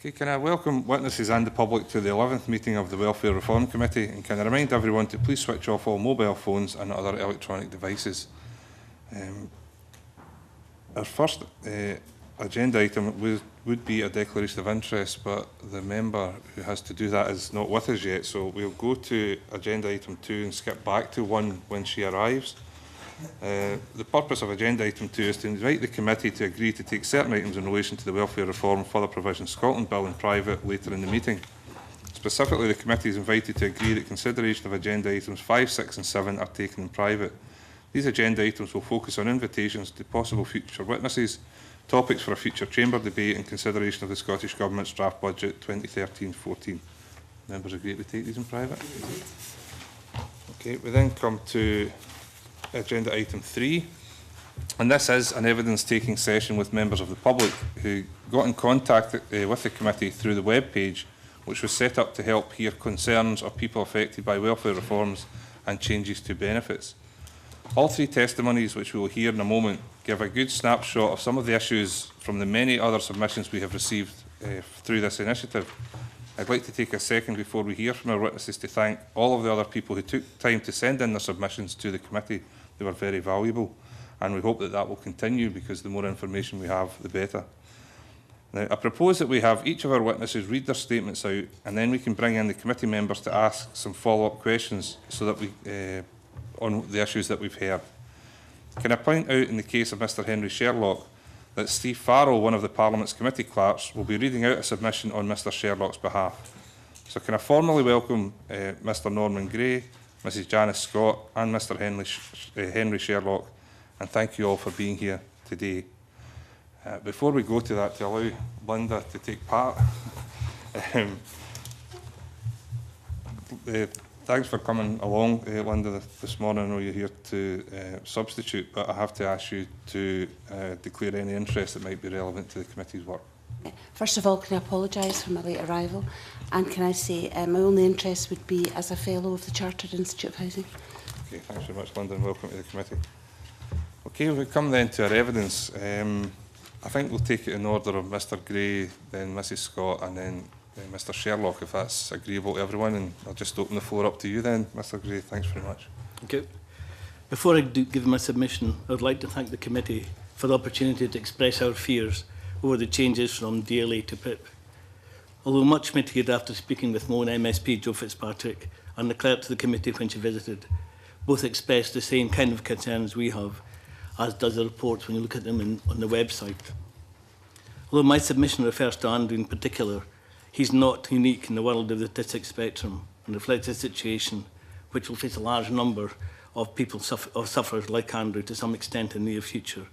Okay, can I welcome witnesses and the public to the 11th meeting of the Welfare Reform Committee, and can I remind everyone to please switch off all mobile phones and other electronic devices. Our first agenda item would be a declaration of interest, but the member who has to do that is not with us yet, so we'll go to agenda item 2 and skip back to 1 when she arrives. The purpose of agenda item 2 is to invite the committee to agree to take certain items in relation to the Welfare Reform Further Provision Scotland Bill in private later in the meeting. Specifically, the committee is invited to agree that consideration of agenda items 5, 6 and 7 are taken in private. These agenda items will focus on invitations to possible future witnesses, topics for a future chamber debate and consideration of the Scottish Government's draft budget 2013-14. Members agree to take these in private? Okay, we then come to agenda item 3, and this is an evidence-taking session with members of the public who got in contact with the committee through the web page, which was set up to help hear concerns of people affected by welfare reforms and changes to benefits. All 3 testimonies, which we will hear in a moment, give a good snapshot of some of the issues from the many other submissions we have received through this initiative. I'd like to take a second before we hear from our witnesses to thank all of the other people who took time to send in their submissions to the committee. They were very valuable, and we hope that that will continue, because the more information we have, the better. Now, I propose that we have each of our witnesses read their statements out, and then we can bring in the committee members to ask some follow-up questions so that we, on the issues that we've heard. Can I point out, in the case of Mr Henry Sherlock, that Steve Farrell, one of the Parliament's committee clerks, will be reading out a submission on Mr Sherlock's behalf. So can I formally welcome Mr Norman Gray, Mrs Janice Scott and Mr Henry Sherlock, and thank you all for being here today. Before we go to that, to allow Linda to take part, thanks for coming along, Linda, this morning. I know you're here to substitute, but I have to ask you to declare any interest that might be relevant to the committee's work. First of all, can I apologise for my late arrival? And can I say my only interest would be as a fellow of the Chartered Institute of Housing. Okay, thanks very much, Linda, and welcome to the committee. Okay, we come then to our evidence. I think we'll take it in order of Mr Gray, then Mrs Scott, and then Mr Sherlock, if that's agreeable to everyone. And I'll just open the floor up to you then, Mr Gray. Thanks very much. Okay. Before I give my submission, I would like to thank the committee for the opportunity to express our fears over the changes from DLA to PIP. Although much mitigated after speaking with my own MSP, Joe Fitzpatrick, and the clerk to the committee when she visited, both expressed the same kind of concerns we have, as does the report when you look at them on the website. Although my submission refers to Andrew in particular, he's not unique in the world of the autistic spectrum and reflects a situation which will face a large number of people or sufferers like Andrew to some extent in the near future.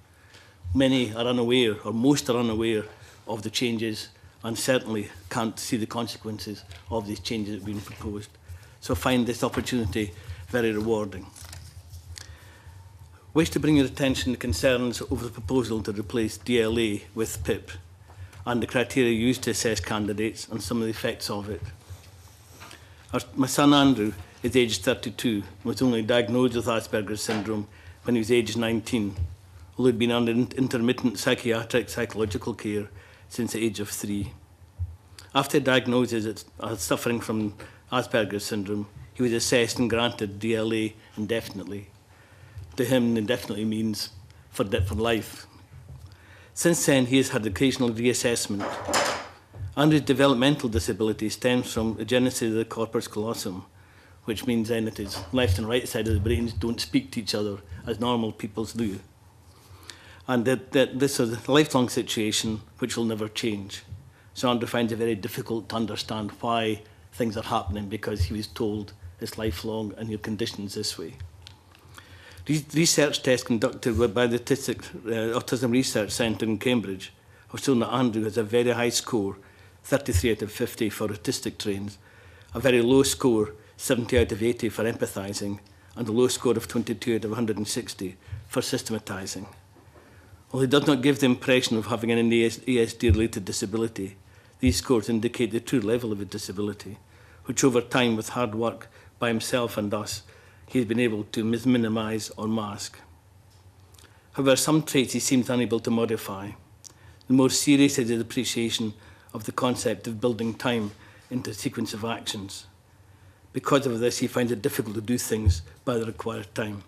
Many are unaware, or most are unaware, of the changes and certainly can't see the consequences of these changes that have been proposed. So I find this opportunity very rewarding. I wish to bring your attention to concerns over the proposal to replace DLA with PIP and the criteria used to assess candidates and some of the effects of it. My son Andrew is aged 32 and was only diagnosed with Asperger's syndrome when he was aged 19, although he'd been under intermittent psychiatric psychological care since the age of 3. After diagnosis as suffering from Asperger's syndrome, he was assessed and granted DLA indefinitely. To him, indefinitely means for life. Since then, he has had occasional reassessment. Andrew's developmental disability stems from the genesis of the corpus callosum, which means then that his left and right side of the brains don't speak to each other as normal people's do. And that this is a lifelong situation which will never change. So Andrew finds it very difficult to understand why things are happening, because he was told it's lifelong and your condition's this way. Research tests conducted by the Autism Research Centre in Cambridge have shown that Andrew has a very high score, 33 out of 50 for autistic trains, a very low score, 70 out of 80 for empathising, and a low score of 22 out of 160 for systematising. While it does not give the impression of having an ESD-related disability, these scores indicate the true level of a disability, which over time, with hard work by himself and us, he has been able to minimise or mask. However, some traits he seems unable to modify. The more serious is his appreciation of the concept of building time into a sequence of actions. Because of this, he finds it difficult to do things by the required time.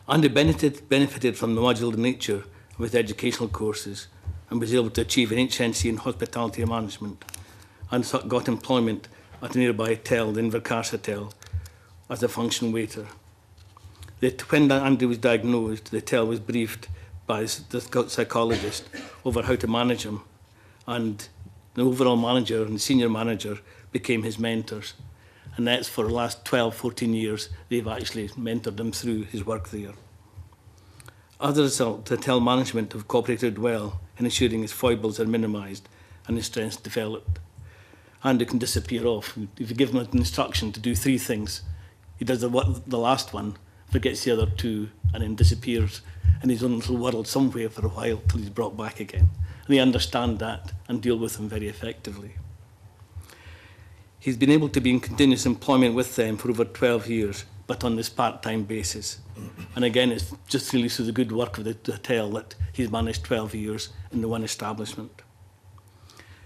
Andy benefited from the modular nature of his educational courses and was able to achieve an HNC in hospitality management and got employment at a nearby hotel, the Invercarse Hotel, as a function waiter. When Andy was diagnosed, the hotel was briefed by the psychologist over how to manage him, and the overall manager and the senior manager became his mentors. And that's for the last 12, 14 years, they've actually mentored him through his work there. As a result, the hotel management have cooperated well in ensuring his foibles are minimised and his strengths developed. Andy can disappear off. If you give him an instruction to do 3 things, he does the last one, forgets the other 2, and then disappears in his own little world somewhere for a while till he's brought back again. And they understand that and deal with him very effectively. He's been able to be in continuous employment with them for over 12 years, but on this part-time basis. And again, it's just really through the good work of the hotel that he's managed 12 years in the one establishment.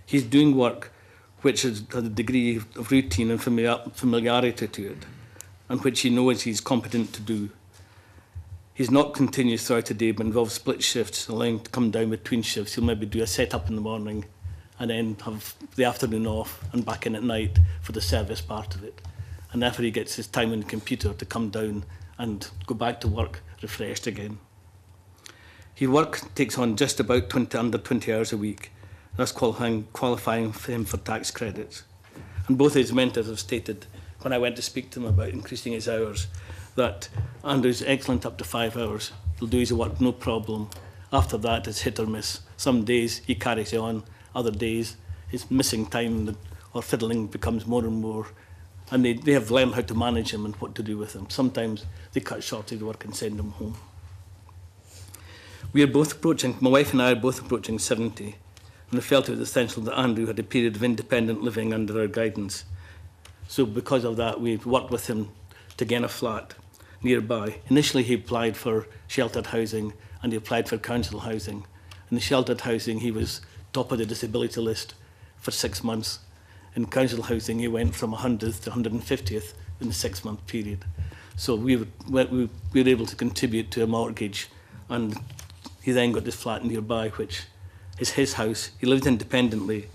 He's doing work which has a degree of routine and familiarity to it, and which he knows he's competent to do. He's not continuous throughout the day, but involves split shifts, allowing him to come down between shifts. He'll maybe do a set-up in the morning and then have the afternoon off and back in at night for the service part of it. And therefore he gets his time on the computer to come down and go back to work refreshed again. His work takes on just about under 20 hours a week, thus qualifying for him for tax credits. And both his mentors have stated, when I went to speak to him about increasing his hours, that Andrew's excellent up to 5 hours. He'll do his work no problem. After that, it's hit or miss. Some days he carries on, other days his missing time or fiddling becomes more and more. And they have learned how to manage him and what to do with him. Sometimes they cut short his work and send him home. We are both approaching, my wife and I are both approaching 70, and I felt it was essential that Andrew had a period of independent living under our guidance. So because of that, we worked with him to gain a flat nearby. Initially, he applied for sheltered housing and he applied for council housing. In the sheltered housing, he was top of the disability list for 6 months. In council housing, he went from 100th to 150th in the 6-month period. So we were able to contribute to a mortgage, and he then got this flat nearby, which is his house. He lives independently,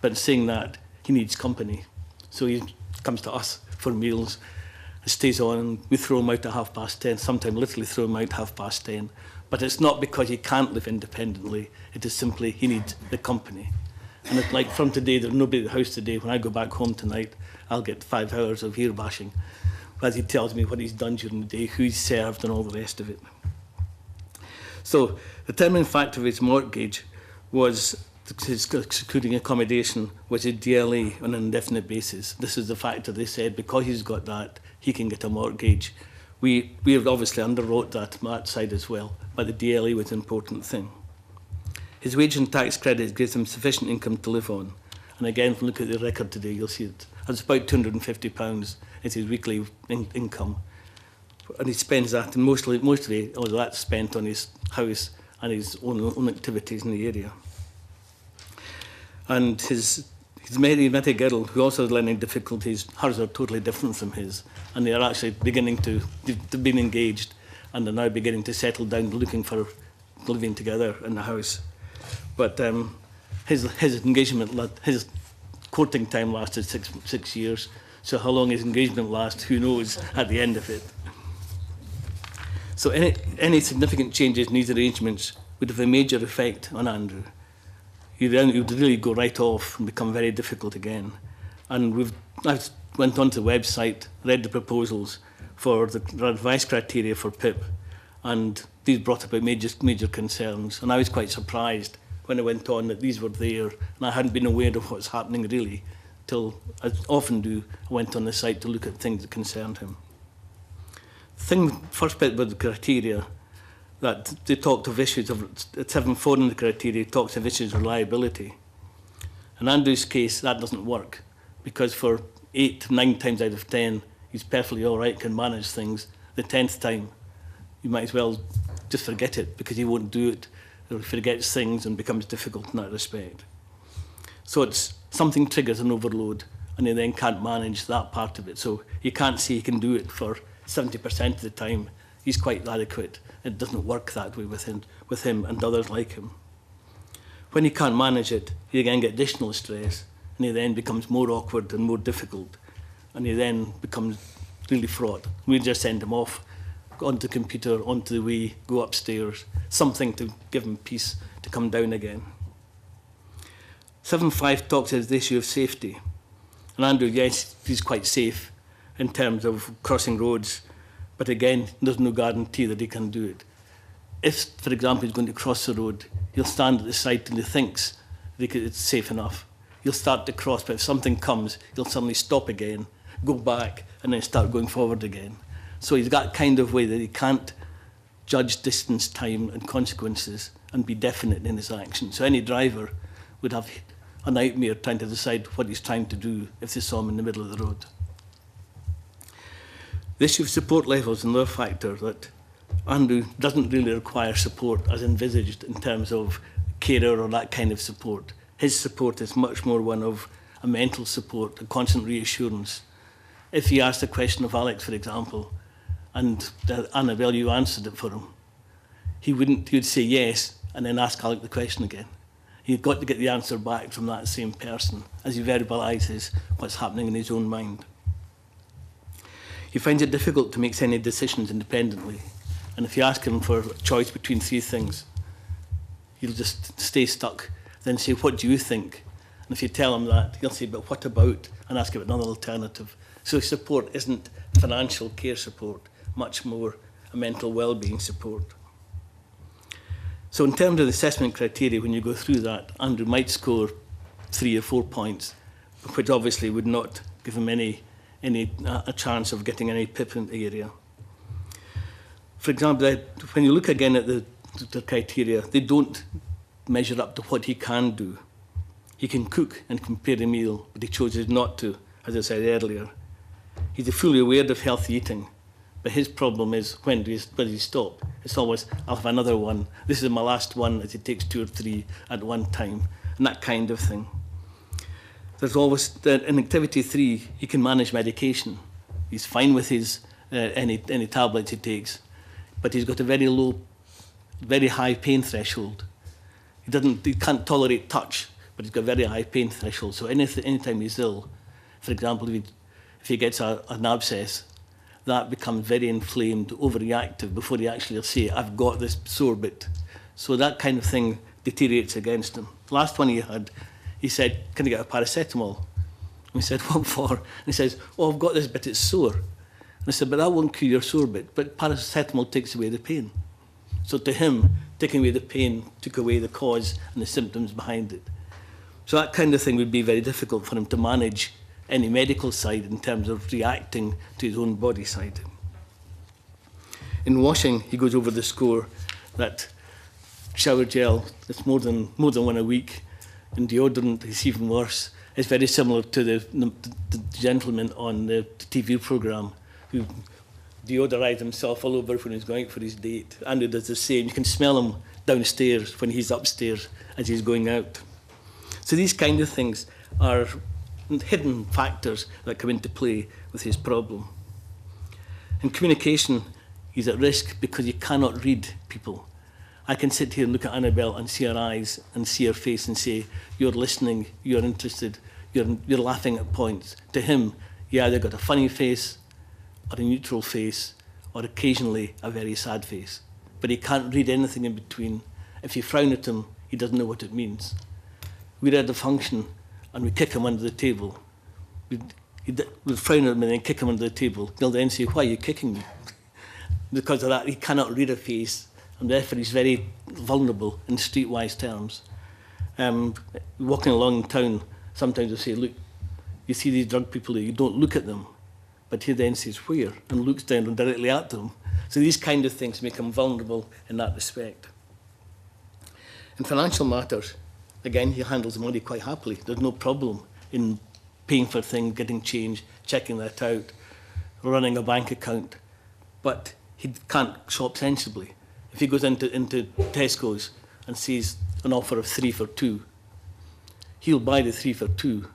but saying that, he needs company. So he comes to us for meals, stays on, and we throw him out at 10:30, sometimes literally throw him out at 10:30. But it's not because he can't live independently, it is simply he needs the company. And it's like from today, there's nobody at the house today. When I go back home tonight, I'll get 5 hours of ear bashing as he tells me what he's done during the day, who he's served, and all the rest of it. So the determining factor of his mortgage was his securing accommodation, which is DLA on an indefinite basis. This is the factor they said, because he's got that, he can get a mortgage. We have obviously underwrote that on that side as well, but the DLA was an important thing. His wage and tax credit gives him sufficient income to live on. And again, if you look at the record today, you'll see it. It's about £250 is his weekly income. And he spends that, and mostly all of that's spent on his house and his own activities in the area. And he's met a girl who also has learning difficulties. Hers are totally different from his, and they are actually they've been engaged, and they're now beginning to settle down, looking for living together in the house. But his engagement, his courting time lasted six years, so how long his engagement lasts, who knows at the end of it. So any significant changes in these arrangements would have a major effect on Andrew. He would really go right off and become very difficult again. And I went onto the website, read the proposals for the advice criteria for PIP, and these brought about major concerns. And I was quite surprised when I went on that these were there, and I hadn't been aware of what's happening really, till I often do, I went on the site to look at things that concerned him. First bit about the criteria, that they talked of issues of 7.4 in the criteria talks of issues of reliability. In Andrew's case, that doesn't work, because for 8 to 9 times out of 10, he's perfectly all right, can manage things. The 10th time, you might as well just forget it, because he won't do it or he forgets things and becomes difficult in that respect. So it's something triggers an overload, and he then can't manage that part of it. So you can't say he can do it for 70% of the time. He's quite adequate. It doesn't work that way with him and others like him. When he can't manage it, he again gets additional stress, and he then becomes more awkward and more difficult, and he then becomes really fraught. We just send him off onto the computer, onto the Wii, go upstairs, something to give him peace to come down again. 7.5 talks about the issue of safety. And Andrew, yes, he's quite safe in terms of crossing roads, but again, there's no guarantee that he can do it. If, for example, he's going to cross the road, he'll stand at the side till he thinks that it's safe enough. He'll start to cross, but if something comes, he'll suddenly stop again, go back, and then start going forward again. So he's got kind of way that he can't judge distance, time, and consequences and be definite in his action. So any driver would have a nightmare trying to decide what he's trying to do if they saw him in the middle of the road. The issue of support levels is another factor that Andrew doesn't really require support as envisaged in terms of carer or that kind of support. His support is much more one of a mental support, a constant reassurance. If he asked a question of Alex, for example, and Annabelle, you answered it for him, he would say yes and then ask Alex the question again. He's got to get the answer back from that same person as he verbalises what's happening in his own mind. He finds it difficult to make any decisions independently. And if you ask him for a choice between three things, he'll just stay stuck, then say, what do you think? And if you tell him that, he'll say, but what about? And ask about another alternative. So support isn't financial care support, much more a mental well-being support. So in terms of the assessment criteria, when you go through that, Andrew might score 3 or 4 points, which obviously would not give him a chance of getting any PIP in the area. For example, when you look again at the criteria, they don't measure up to what he can do. He can cook and prepare a meal, but he chooses not to, as I said earlier. He's fully aware of healthy eating, but his problem is when does he stop? It's always, I'll have another one. This is my last one, as it takes 2 or 3 at one time, and that kind of thing. There's always, in activity 3, he can manage medication. He's fine with his any tablets he takes, but he's got a very high pain threshold. He can't tolerate touch, but he's got a very high pain threshold. So anytime he's ill, for example, if he gets an abscess, that becomes very inflamed, overreactive before he actually will say, I've got this sore bit. So that kind of thing deteriorates against him. The last one he had, he said, can I get a paracetamol? And we said, what for? And he says, oh, I've got this bit, it's sore. And I said, but that won't cure your sore bit, but paracetamol takes away the pain. So to him, taking away the pain took away the cause and the symptoms behind it. So that kind of thing would be very difficult for him to manage any medical side in terms of reacting to his own body side. In washing, he goes over the score that shower gel, it's more than 1 a week, and deodorant is even worse. It's very similar to the gentleman on the TV programme who deodorised himself all over when he's going out for his date. Andrew does the same. You can smell him downstairs when he's upstairs as he's going out. So these kind of things are hidden factors that come into play with his problem. In communication, he's at risk because you cannot read people. I can sit here and look at Annabelle and see her eyes and see her face and say, you're listening, you're interested, you're laughing at points. To him, you either got a funny face or a neutral face or occasionally a very sad face. But he can't read anything in between. If you frown at him, he doesn't know what it means. We're at a function and we kick him under the table. We'll frown at him and then kick him under the table. They'll then say, why are you kicking me? Because of that, he cannot read a face, and therefore he's very vulnerable in streetwise terms. Walking along in town, sometimes they'll say, look, you see these drug people, you don't look at them. But he then says, where? And looks down directly at them. So these kind of things make him vulnerable in that respect. In financial matters, again, he handles the money quite happily. There's no problem in paying for things, getting change, checking that out, running a bank account. But he can't shop sensibly. If he goes into Tesco's and sees an offer of 3 for 2, he'll buy the 3 for 2,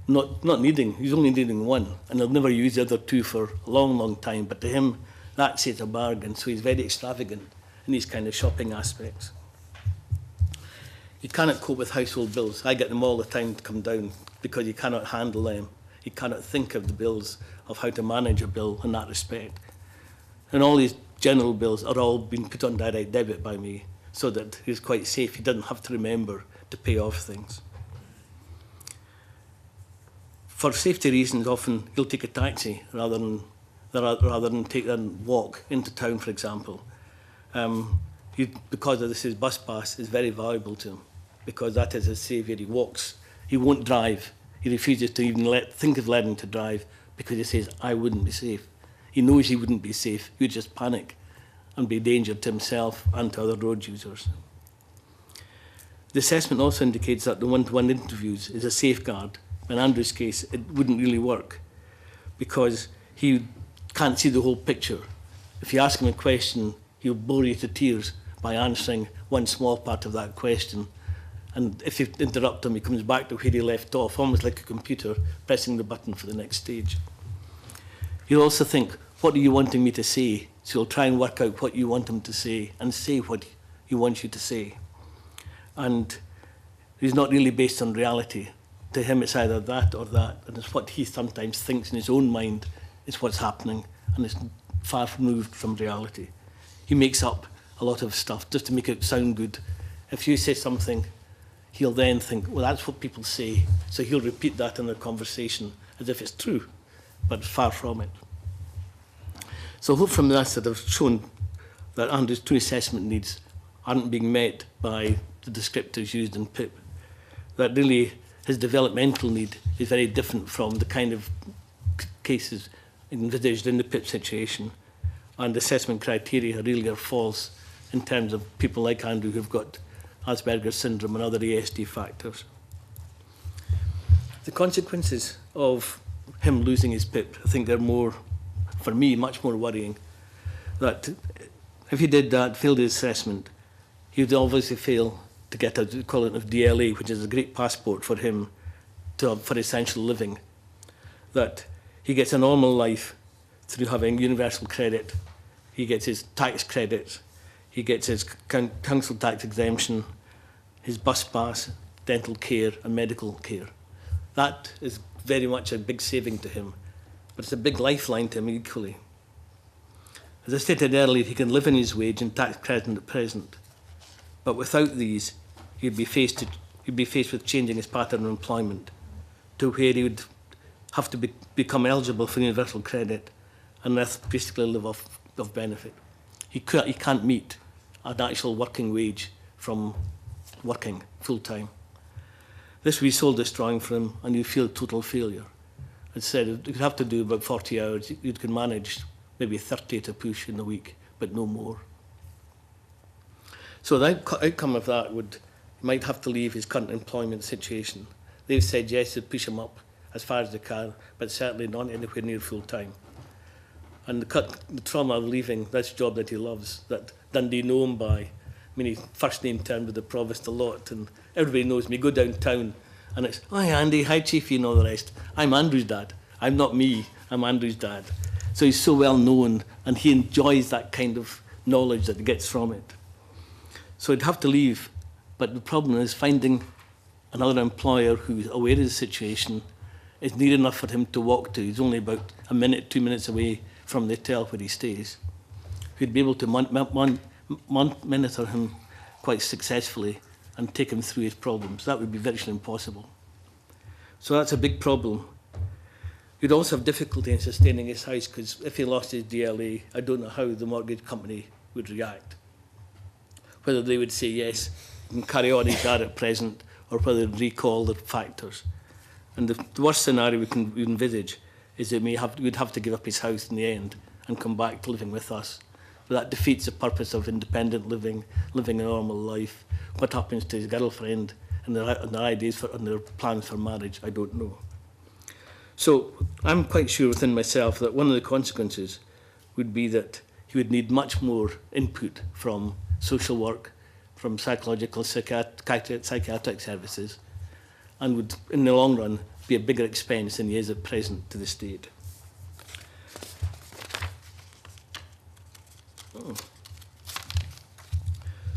not needing, he's only needing 1, and he'll never use the other 2 for a long, long time. But to him, that's a bargain, so he's very extravagant in these kind of shopping aspects. You cannot cope with household bills. I get them all the time to come down because you cannot handle them. You cannot think of the bills, of how to manage a bill in that respect. And all these general bills are all being put on direct debit by me, so that he's quite safe. He doesn't have to remember to pay off things. For safety reasons, often he'll take a taxi rather than walk into town, for example. Because of this, his bus pass is very valuable to him, because that is his saviour. He walks. He won't drive. He refuses to even think of learning to drive because he says, I wouldn't be safe. He knows he wouldn't be safe. He would just panic and be a danger to himself and to other road users. The assessment also indicates that the one-to-one interviews is a safeguard. In Andrew's case, it wouldn't really work because he can't see the whole picture. If you ask him a question, he'll bore you to tears by answering one small part of that question. And if you interrupt him, he comes back to where he left off, almost like a computer pressing the button for the next stage. He'll also think, what are you wanting me to say? So he'll try and work out what you want him to say and say what he wants you to say. And he's not really based on reality. To him, it's either that or that. And it's what he sometimes thinks in his own mind is what's happening, and it's far removed from reality. He makes up a lot of stuff just to make it sound good. If you say something, he'll then think, well, that's what people say. So he'll repeat that in the conversation as if it's true, but far from it. So I hope from this that I've shown that Andrew's 2 assessment needs aren't being met by the descriptors used in PIP. That really his developmental need is very different from the kind of cases envisaged in the PIP situation. And assessment criteria really are false in terms of people like Andrew who've got Asperger's syndrome and other ASD factors. The consequences of him losing his PIP, I think they're more, for me, much more worrying. That if he did that, failed his assessment, he would obviously fail to get a equivalent of DLA, which is a great passport for him for essential living. That he gets a normal life through having universal credit. He gets his tax credits. He gets his council tax exemption, his bus pass, dental care and medical care. That is very much a big saving to him, but it's a big lifeline to him equally. As I stated earlier, he can live in his wage and tax credit at present, but without these, he'd be faced with changing his pattern of employment to where he would have to become eligible for universal credit and basically live off benefit. He can't meet an actual working wage from working full-time. This would be soul destroying for him, and you'd feel total failure. It said you'd have to do about 40 hours. You could manage maybe 30 to push in the week, but no more. So the outcome of that would, he might have to leave his current employment situation. They've said yes, to push him up as far as they can, but certainly not anywhere near full-time. And the trauma of leaving this job that he loves, that Dundee know him by. I mean, he first name termed with the provost a lot, and everybody knows me. Go downtown, and it's, hi Andy, hi Chiefy, and all the rest. I'm Andrew's dad. I'm not me, I'm Andrew's dad. So he's so well known, and he enjoys that kind of knowledge that he gets from it. So he'd have to leave, but the problem is finding another employer who's aware of the situation is near enough for him to walk to. He's only about a minute, 2 minutes away from the hotel where he stays, who'd be able to monitor him quite successfully and take him through his problems. That would be virtually impossible. So that's a big problem. He'd also have difficulty in sustaining his house, because if he lost his DLA, I don't know how the mortgage company would react. Whether they would say, yes, you can carry on as dad at present, or whether they'd recall the factors. And the worst scenario we can envisage is that we'd have to give up his house in the end and come back to living with us. But that defeats the purpose of independent living a normal life. What happens to his girlfriend and their ideas and their plans for marriage, I don't know. So I'm quite sure within myself that one of the consequences would be that he would need much more input from social work, from psychological psychiatric services, and would, in the long run, be a bigger expense than he is at present to the state.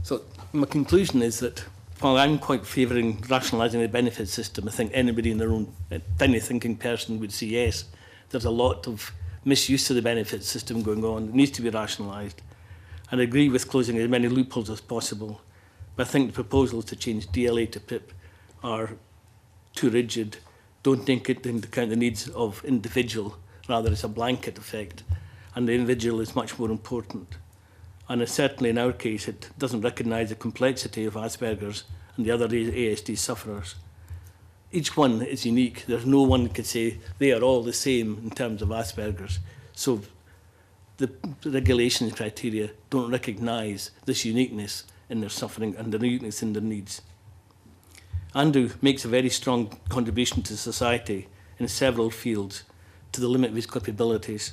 So my conclusion is that while I'm quite favouring rationalising the benefit system, I think anybody in their own tiny thinking person would say yes, there's a lot of misuse of the benefit system going on. It needs to be rationalised. And I agree with closing as many loopholes as possible. But I think the proposals to change DLA to PIP are too rigid, don't take into account the needs of individual, rather it's a blanket effect, and the individual is much more important. And certainly in our case, it doesn't recognise the complexity of Asperger's and the other ASD sufferers. Each one is unique. There's no one that could say they are all the same in terms of Asperger's. So the regulation criteria don't recognise this uniqueness in their suffering and the uniqueness in their needs. Andrew makes a very strong contribution to society in several fields to the limit of his capabilities.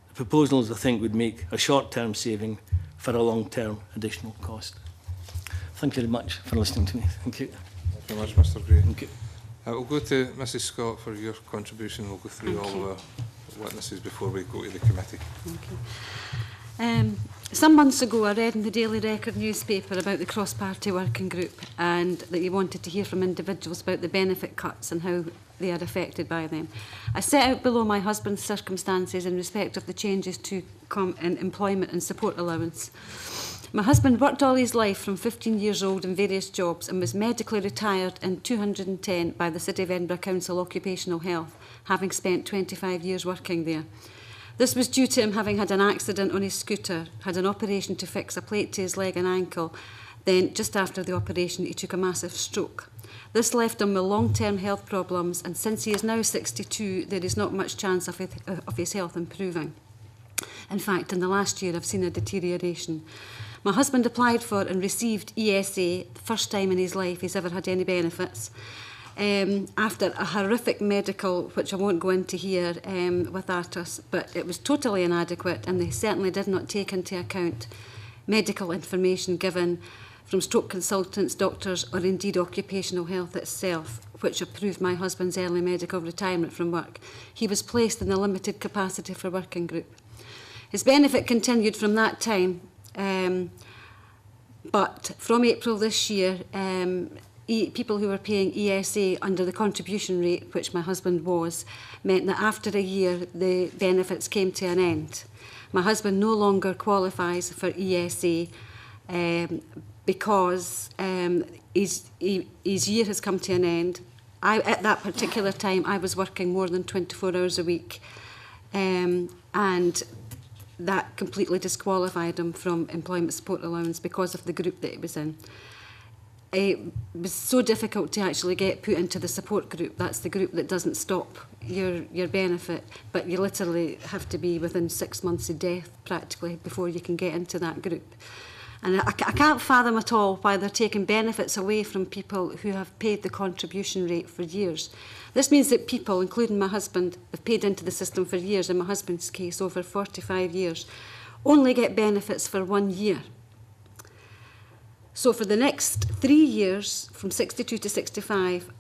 The proposals, I think, would make a short-term saving for a long-term additional cost. Thank you very much for listening to me. Thank you. Thank you very much, Mr. Gray. Thank you. We'll go to Mrs. Scott for your contribution. We'll go through Thank all you. of our witnesses before we go to the committee. Okay. Some months ago, I read in the Daily Record newspaper about the cross-party working group and that you wanted to hear from individuals about the benefit cuts and how they are affected by them. I set out below my husband's circumstances in respect of the changes to in employment and support allowance. My husband worked all his life from 15 years old in various jobs and was medically retired in 2010 by the City of Edinburgh Council Occupational Health, having spent 25 years working there. This was due to him having had an accident on his scooter, had an operation to fix a plate to his leg and ankle, then just after the operation he took a massive stroke. This left him with long-term health problems, and since he is now 62, there is not much chance of his health improving. In fact, in the last year I've seen a deterioration. My husband applied for and received ESA, the first time in his life he's ever had any benefits, after a horrific medical, which I won't go into here with Artus, but it was totally inadequate, and they certainly did not take into account medical information given from stroke consultants, doctors, or indeed occupational health itself, which approved my husband's early medical retirement from work. He was placed in the limited capacity for working group. His benefit continued from that time, but from April this year, people who were paying ESA under the contribution rate, which my husband was, meant that after a year the benefits came to an end. My husband no longer qualifies for ESA because his year has come to an end. At that particular time, I was working more than 24 hours a week, and that completely disqualified him from employment support allowance because of the group that he was in. It was so difficult to actually get put into the support group. That's the group that doesn't stop your benefit, but you literally have to be within 6 months of death practically before you can get into that group. And I can't fathom at all why they're taking benefits away from people who have paid the contribution rate for years. This means that people, including my husband, have paid into the system for years, in my husband's case over 45 years, only get benefits for 1 year. So for the next 3 years, from 62 to 65,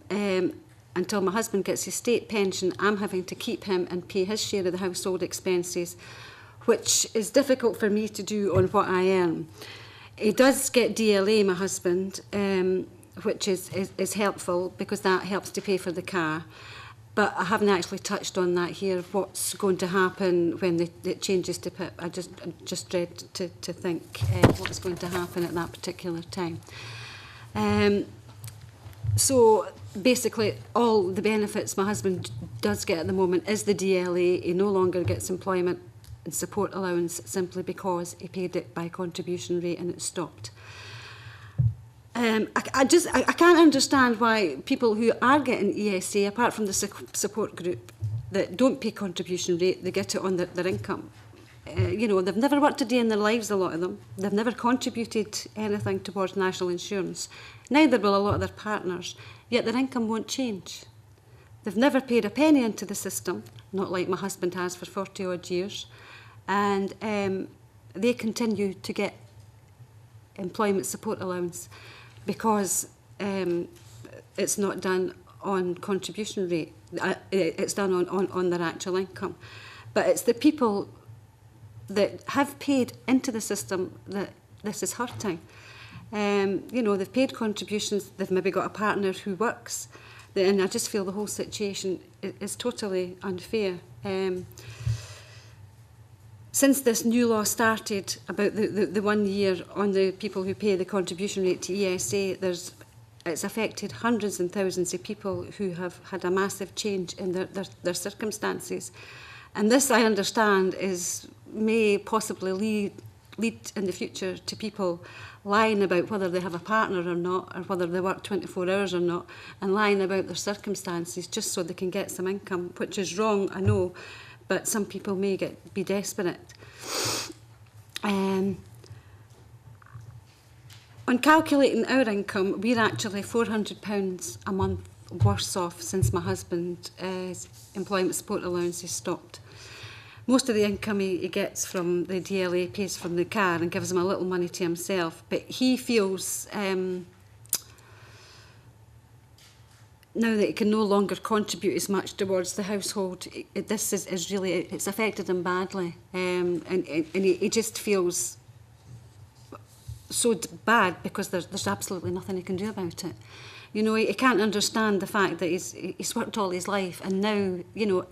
until my husband gets his state pension, I'm having to keep him and pay his share of the household expenses, which is difficult for me to do on what I earn. He does get DLA, my husband, which is helpful because that helps to pay for the car. But I haven't actually touched on that here, what's going to happen when it changes to PIP. I just dread to think what's going to happen at that particular time. So basically all the benefits my husband does get at the moment is the DLA. He no longer gets employment and support allowance simply because he paid it by contribution rate and it stopped. I can't understand why people who are getting ESA, apart from the support group, that don't pay contribution rate, they get it on their income. You know, they've never worked a day in their lives, a lot of them. They've never contributed anything towards national insurance. Neither will a lot of their partners, yet their income won't change. They've never paid a penny into the system, not like my husband has for 40 odd years, and they continue to get employment support allowance because it's not done on contribution rate. It's done on their actual income. But it's the people that have paid into the system that this is hurting. You know, they've paid contributions, they've maybe got a partner who works, and I just feel the whole situation is totally unfair. Since this new law started, about the 1 year on the people who pay the contribution rate to ESA, it's affected hundreds and thousands of people who have had a massive change in their circumstances. And this, I understand, may possibly lead in the future to people lying about whether they have a partner or not, or whether they work 24 hours or not, and lying about their circumstances just so they can get some income, which is wrong, I know, but some people may be desperate. On calculating our income, we're actually £400 a month worse off since my husband's employment support allowance has stopped. Most of the income he gets from the DLA pays from the car and gives him a little money to himself, but he feels now that he can no longer contribute as much towards the household. This is really, it's affected him badly, and he just feels so bad because there's absolutely nothing he can do about it. You know, he can't understand the fact that he's worked all his life, and now, you know,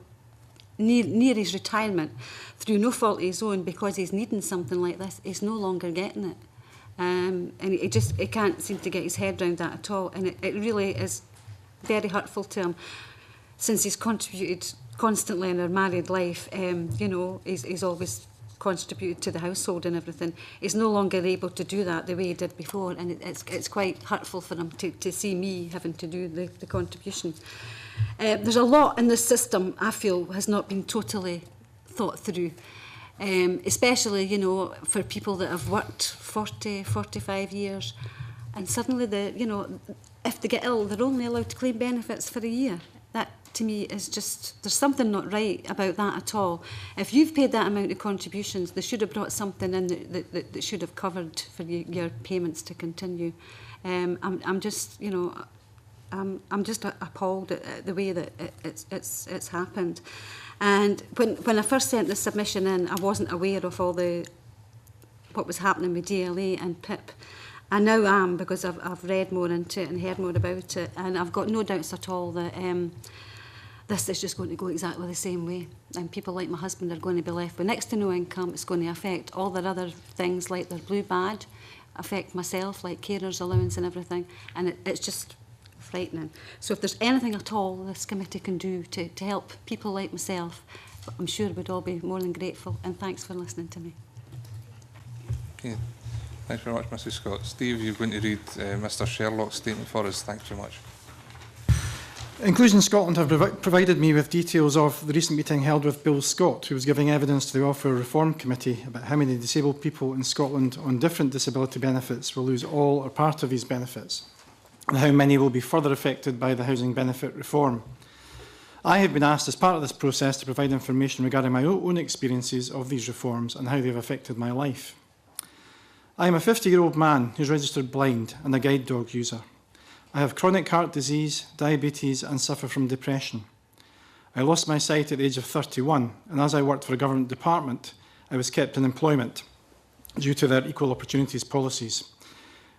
near his retirement, through no fault of his own, because he's needing something like this, he's no longer getting it. And he can't seem to get his head around that at all. And it really is very hurtful to him, since he's contributed constantly in our married life. You know, he's always contributed to the household and everything. He's no longer able to do that the way he did before, and it's quite hurtful for him to see me having to do the contribution. There's a lot in this system, I feel, has not been totally thought through, especially, you know, for people that have worked 40, 45 years, and suddenly, you know, if they get ill, they're only allowed to claim benefits for a year. That, to me, is just, there's something not right about that at all. If you've paid that amount of contributions, they should have brought something in that should have covered for your payments to continue. I'm just, you know, I'm just appalled at the way that it's happened. And when I first sent the submission in, I wasn't aware of all what was happening with DLA and PIP. I now am, because I've read more into it and heard more about it, and I've got no doubts at all that this is just going to go exactly the same way, and people like my husband are going to be left with next to no income. It's going to affect all their other things, like their blue badge, affect myself, like carers allowance and everything, and it's just frightening. So if there's anything at all this committee can do to help people like myself, I'm sure we'd all be more than grateful, and thanks for listening to me. Okay. Thanks very much, Mrs. Scott. Steve, you're going to read Mr. Sherlock's statement for us. Thanks very much. Inclusion Scotland have provided me with details of the recent meeting held with Bill Scott, who was giving evidence to the Welfare Reform Committee about how many disabled people in Scotland on different disability benefits will lose all or part of these benefits, and how many will be further affected by the housing benefit reform. I have been asked as part of this process to provide information regarding my own experiences of these reforms and how they have affected my life. I am a 50-year-old man who is registered blind and a guide dog user. I have chronic heart disease, diabetes, and suffer from depression. I lost my sight at the age of 31, and as I worked for a government department, I was kept in employment due to their equal opportunities policies.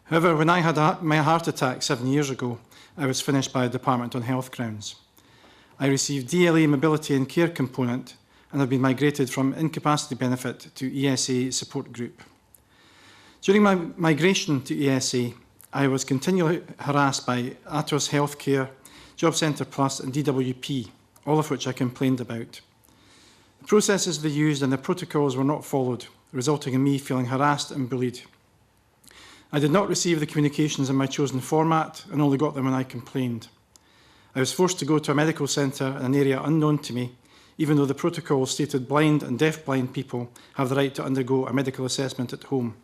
However, when I had my heart attack 7 years ago, I was finished by a department on health grounds. I received DLA mobility and care component and have been migrated from incapacity benefit to ESA support group. During my migration to ESA, I was continually harassed by Atos Healthcare, Job Centre Plus and DWP, all of which I complained about. The processes they used and the protocols were not followed, resulting in me feeling harassed and bullied. I did not receive the communications in my chosen format and only got them when I complained. I was forced to go to a medical centre in an area unknown to me, even though the protocol stated blind and deaf-blind people have the right to undergo a medical assessment at home.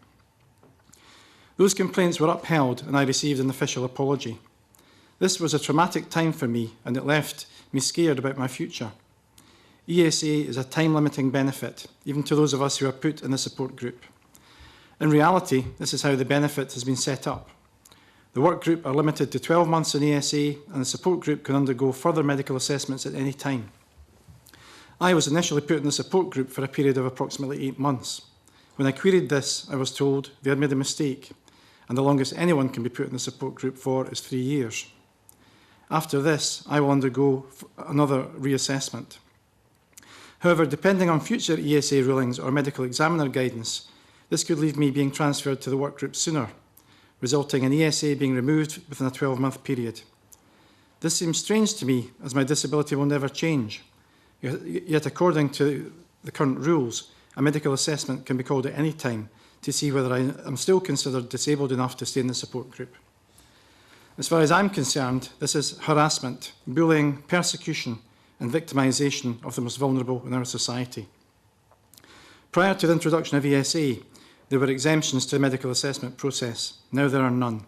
Those complaints were upheld and I received an official apology. This was a traumatic time for me and it left me scared about my future. ESA is a time-limiting benefit, even to those of us who are put in the support group. In reality, this is how the benefit has been set up. The work group are limited to 12 months in ESA, and the support group can undergo further medical assessments at any time. I was initially put in the support group for a period of approximately 8 months. When I queried this, I was told they had made a mistake, and the longest anyone can be put in the support group for is 3 years. After this, I will undergo another reassessment. However, depending on future ESA rulings or medical examiner guidance, this could leave me being transferred to the work group sooner, resulting in ESA being removed within a 12-month period. This seems strange to me, as my disability will never change. Yet, according to the current rules, a medical assessment can be called at any time to see whether I am still considered disabled enough to stay in the support group. As far as I'm concerned, this is harassment, bullying, persecution, and victimisation of the most vulnerable in our society. Prior to the introduction of ESA, there were exemptions to the medical assessment process. Now there are none.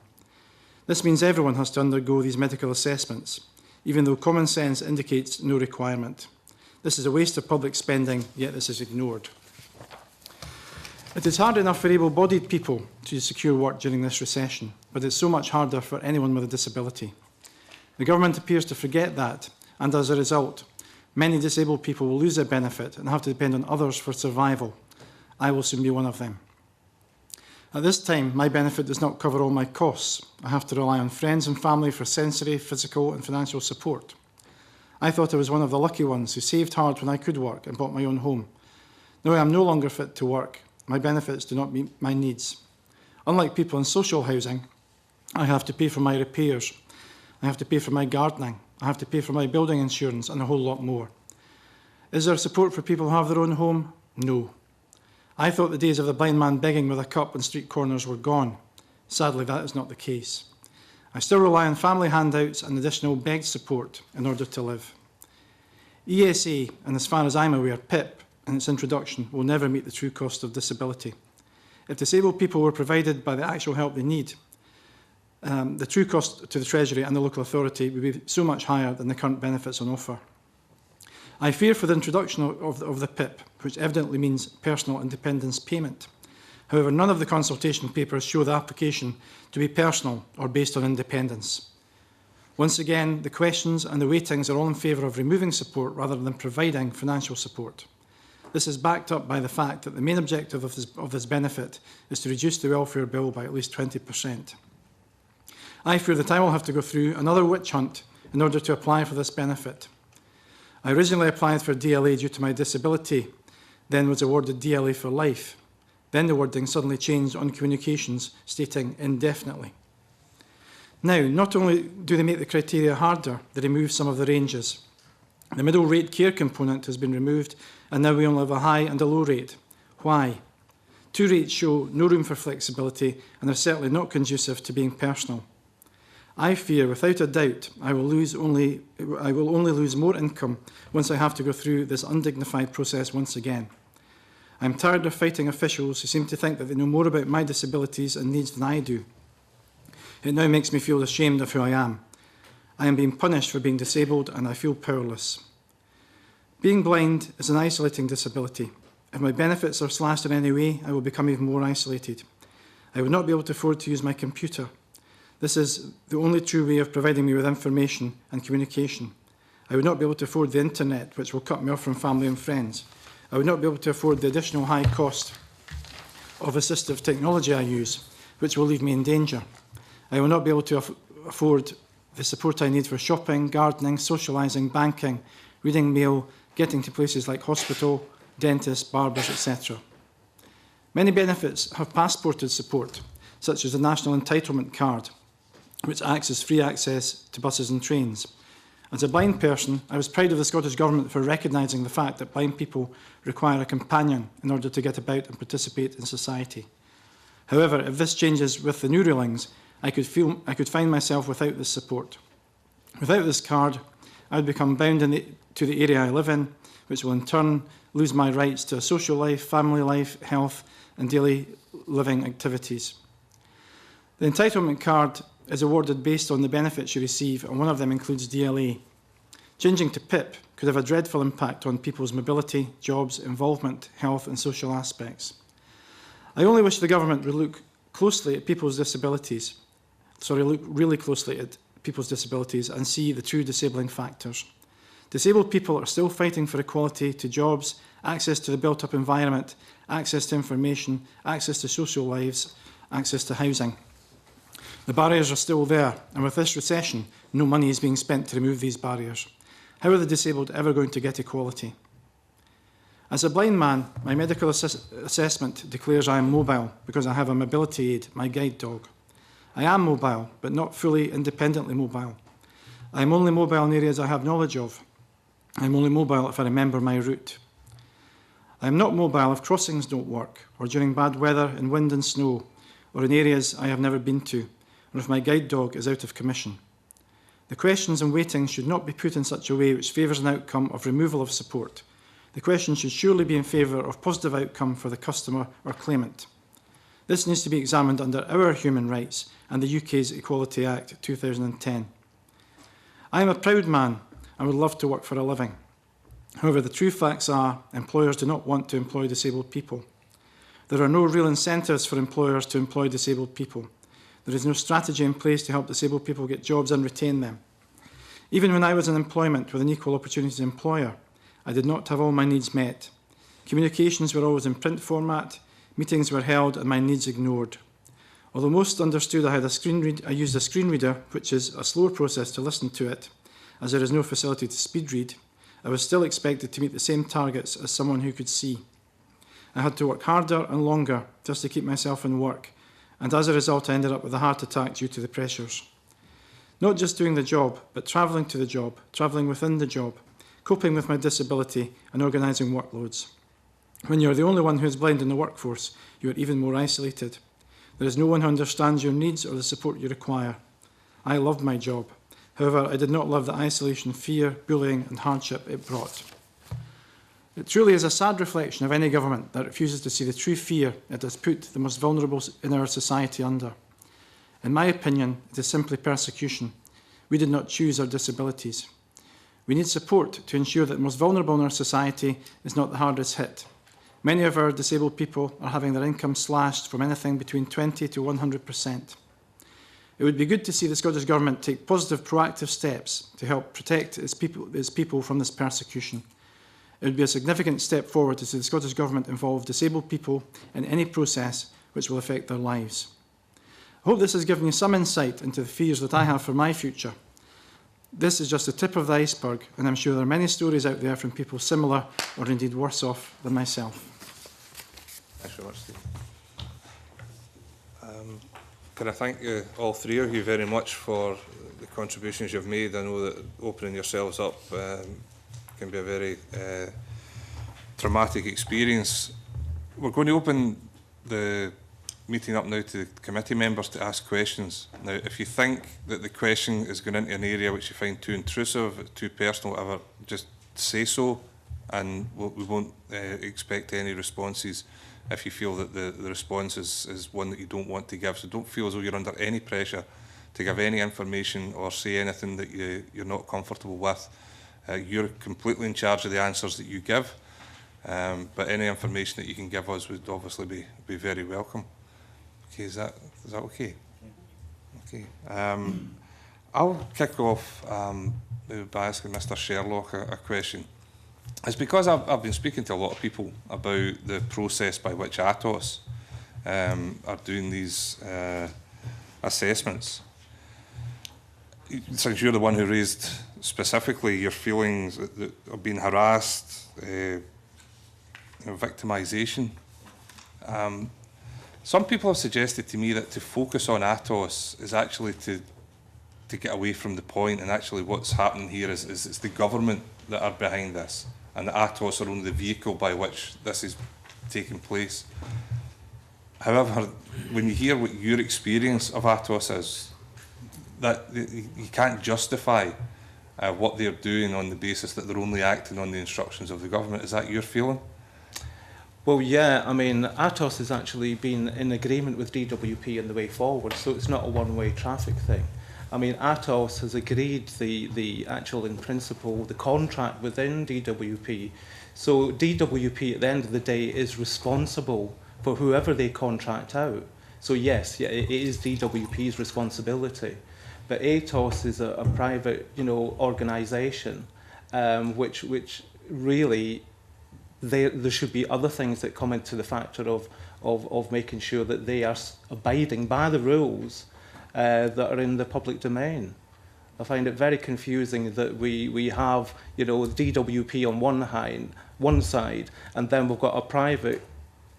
This means everyone has to undergo these medical assessments, even though common sense indicates no requirement. This is a waste of public spending, yet this is ignored. It is hard enough for able-bodied people to secure work during this recession, but it's so much harder for anyone with a disability. The government appears to forget that, and as a result, many disabled people will lose their benefit and have to depend on others for survival. I will soon be one of them. At this time, my benefit does not cover all my costs. I have to rely on friends and family for sensory, physical and financial support. I thought I was one of the lucky ones who saved hard when I could work and bought my own home. Now I am no longer fit to work. My benefits do not meet my needs. Unlike people in social housing, I have to pay for my repairs. I have to pay for my gardening. I have to pay for my building insurance and a whole lot more. Is there support for people who have their own home? No. I thought the days of the blind man begging with a cup on street corners were gone. Sadly, that is not the case. I still rely on family handouts and additional begged support in order to live. ESA, and as far as I'm aware, PIP, in its introduction, will never meet the true cost of disability. If disabled people were provided by the actual help they need, the true cost to the Treasury and the local authority would be so much higher than the current benefits on offer. I fear for the introduction of the PIP, which evidently means personal independence payment. However, none of the consultation papers show the application to be personal or based on independence. Once again, the questions and the weightings are all in favour of removing support rather than providing financial support. This is backed up by the fact that the main objective of this benefit is to reduce the welfare bill by at least 20%. I fear that I will have to go through another witch hunt in order to apply for this benefit. I originally applied for DLA due to my disability, then was awarded DLA for life. Then the wording suddenly changed on communications, stating indefinitely. Now, not only do they make the criteria harder, they remove some of the ranges. The middle rate care component has been removed, and now we only have a high and a low rate. Why? Two rates show no room for flexibility and are certainly not conducive to being personal. I fear, without a doubt, I will only lose more income once I have to go through this undignified process once again. I am tired of fighting officials who seem to think that they know more about my disabilities and needs than I do. It now makes me feel ashamed of who I am. I am being punished for being disabled and I feel powerless. Being blind is an isolating disability. If my benefits are slashed in any way, I will become even more isolated. I would not be able to afford to use my computer. This is the only true way of providing me with information and communication. I would not be able to afford the internet, which will cut me off from family and friends. I would not be able to afford the additional high cost of assistive technology I use, which will leave me in danger. I will not be able to afford the support I need for shopping, gardening, socialising, banking, reading mail, getting to places like hospital, dentists, barbers, etc. Many benefits have passported support, such as the National Entitlement Card, which acts as free access to buses and trains. As a blind person, I was proud of the Scottish Government for recognising the fact that blind people require a companion in order to get about and participate in society. However, if this changes with the new rulings, I could find myself without this support. Without this card, I would become bound to the area I live in, which will in turn lose my rights to a social life, family life, health and daily living activities. The entitlement card is awarded based on the benefits you receive, and one of them includes DLA. Changing to PIP could have a dreadful impact on people's mobility, jobs, involvement, health and social aspects. I only wish the government would look closely at people's disabilities. Look really closely at people's disabilities and see the true disabling factors. Disabled people are still fighting for equality to jobs, access to the built-up environment, access to information, access to social lives, access to housing. The barriers are still there, and with this recession, no money is being spent to remove these barriers. How are the disabled ever going to get equality? As a blind man, my medical assessment declares I am mobile because I have a mobility aid, my guide dog. I am mobile, but not fully independently mobile. I am only mobile in areas I have knowledge of. I am only mobile if I remember my route. I am not mobile if crossings don't work, or during bad weather in wind and snow, or in areas I have never been to, or if my guide dog is out of commission. The questions and waiting should not be put in such a way which favours an outcome of removal of support. The question should surely be in favour of positive outcome for the customer or claimant. This needs to be examined under our human rights and the UK's Equality Act 2010. I am a proud man and would love to work for a living. However, the true facts are employers do not want to employ disabled people. There are no real incentives for employers to employ disabled people. There is no strategy in place to help disabled people get jobs and retain them. Even when I was in employment with an equal opportunities employer, I did not have all my needs met. Communications were always in print format, meetings were held and my needs ignored. Although most understood I used a screen reader, which is a slower process to listen to it, as there is no facility to speed read, I was still expected to meet the same targets as someone who could see. I had to work harder and longer just to keep myself in work, and as a result I ended up with a heart attack due to the pressures. Not just doing the job, but travelling to the job, travelling within the job, coping with my disability and organising workloads. When you are the only one who is blind in the workforce, you are even more isolated. There is no one who understands your needs or the support you require. I loved my job. However, I did not love the isolation, fear, bullying and hardship it brought. It truly is a sad reflection of any government that refuses to see the true fear it has put the most vulnerable in our society under. In my opinion, it is simply persecution. We did not choose our disabilities. We need support to ensure that the most vulnerable in our society is not the hardest hit. Many of our disabled people are having their income slashed from anything between 20 to 100%. It would be good to see the Scottish Government take positive, proactive steps to help protect its people from this persecution. It would be a significant step forward to see the Scottish Government involve disabled people in any process which will affect their lives. I hope this has given you some insight into the fears that I have for my future. This is just the tip of the iceberg, and I'm sure there are many stories out there from people similar or indeed worse off than myself. Thanks very much, Steve. Can I thank you, all three of you, very much for the contributions you've made. I know that opening yourselves up can be a very traumatic experience. We're going to open the meeting up now to the committee members to ask questions. Now, if you think that the question is going into an area which you find too intrusive, too personal, whatever, just say so, and we won't expect any responses if you feel that the response is one that you don't want to give. So don't feel as though you're under any pressure to give any information or say anything that you're not comfortable with. You're completely in charge of the answers that you give, but any information that you can give us would obviously be very welcome. Okay, is that okay? Okay. I'll kick off by asking Mr. Sherlock a question. It's because I've been speaking to a lot of people about the process by which ATOS are doing these assessments. Since you're the one who raised specifically your feelings of being harassed, victimisation, some people have suggested to me that to focus on ATOS is actually to get away from the point, and actually what's happening here is it's the government that are behind this, and the ATOS are only the vehicle by which this is taking place. However, when you hear what your experience of ATOS is, that you can't justify what they're doing on the basis that they're only acting on the instructions of the government. Is that your feeling? Well, yeah, I mean, ATOS has actually been in agreement with DWP in the way forward, so it's not a one-way traffic thing. I mean, ATOS has agreed the actual, in principle, the contract within DWP. So DWP, at the end of the day, is responsible for whoever they contract out. So yes, yeah, it is DWP's responsibility, but ATOS is a private, organisation, which really there should be other things that come into the factor of making sure that they are abiding by the rules that are in the public domain. I find it very confusing that we have, DWP on one side, and then we've got a private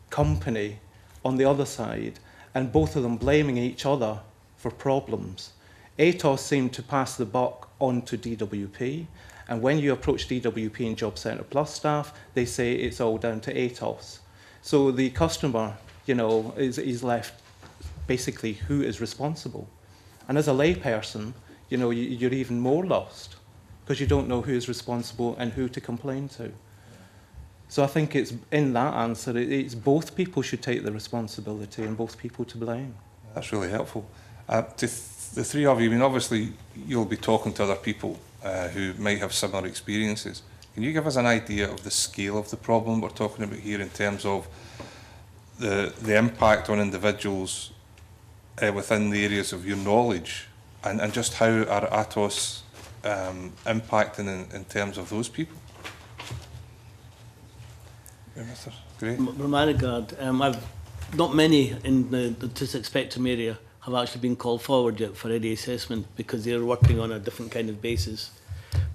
company on the other side, and both of them blaming each other for problems. ATOS seem to pass the buck on to DWP, and when you approach DWP and Job Centre Plus staff, they say it's all down to ATOS. So the customer, is left basically who is responsible. And as a layperson, you're even more lost because you don't know who is responsible and who to complain to. So I think it's in that answer, it's both people should take the responsibility and both people to blame. That's really helpful. To the three of you, I mean, obviously you'll be talking to other people who might have similar experiences. Can you give us an idea of the scale of the problem we're talking about here in terms of the impact on individuals within the areas of your knowledge, and just how are ATOS impacting in terms of those people? Yeah, Mr. Gray? In my regard, not many in the autistic spectrum area have actually been called forward yet for any assessment because they're working on a different kind of basis.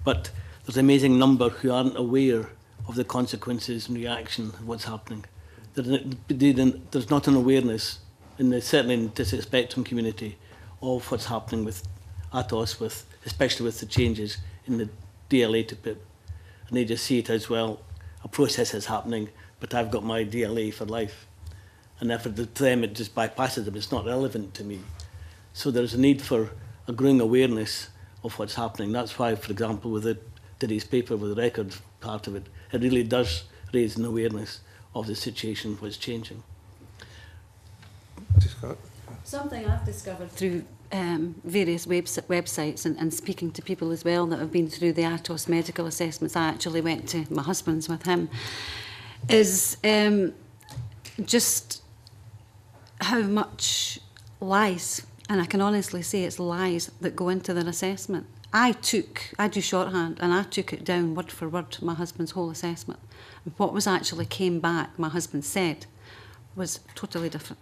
But there's an amazing number who aren't aware of the consequences and reaction of what's happening. There's not an awareness, certainly in the autistic spectrum community, of what's happening with ATOS, especially with the changes in the DLA to PIP. And they just see it as, well, a process is happening, but I've got my DLA for life. And therefore, to them, it just bypasses them. It's not relevant to me. So there's a need for a growing awareness of what's happening. That's why, for example, with today's paper, with the record part of it, it really does raise an awareness of the situation, what's changing. Scott? Something I've discovered through various websites and speaking to people as well that have been through the ATOS medical assessments. I actually went to my husband's with him, is just how much lies, and I can honestly say it's lies that go into their assessment. I do shorthand, and I took it down word for word, my husband's whole assessment. And what was actually came back, my husband said, was totally different.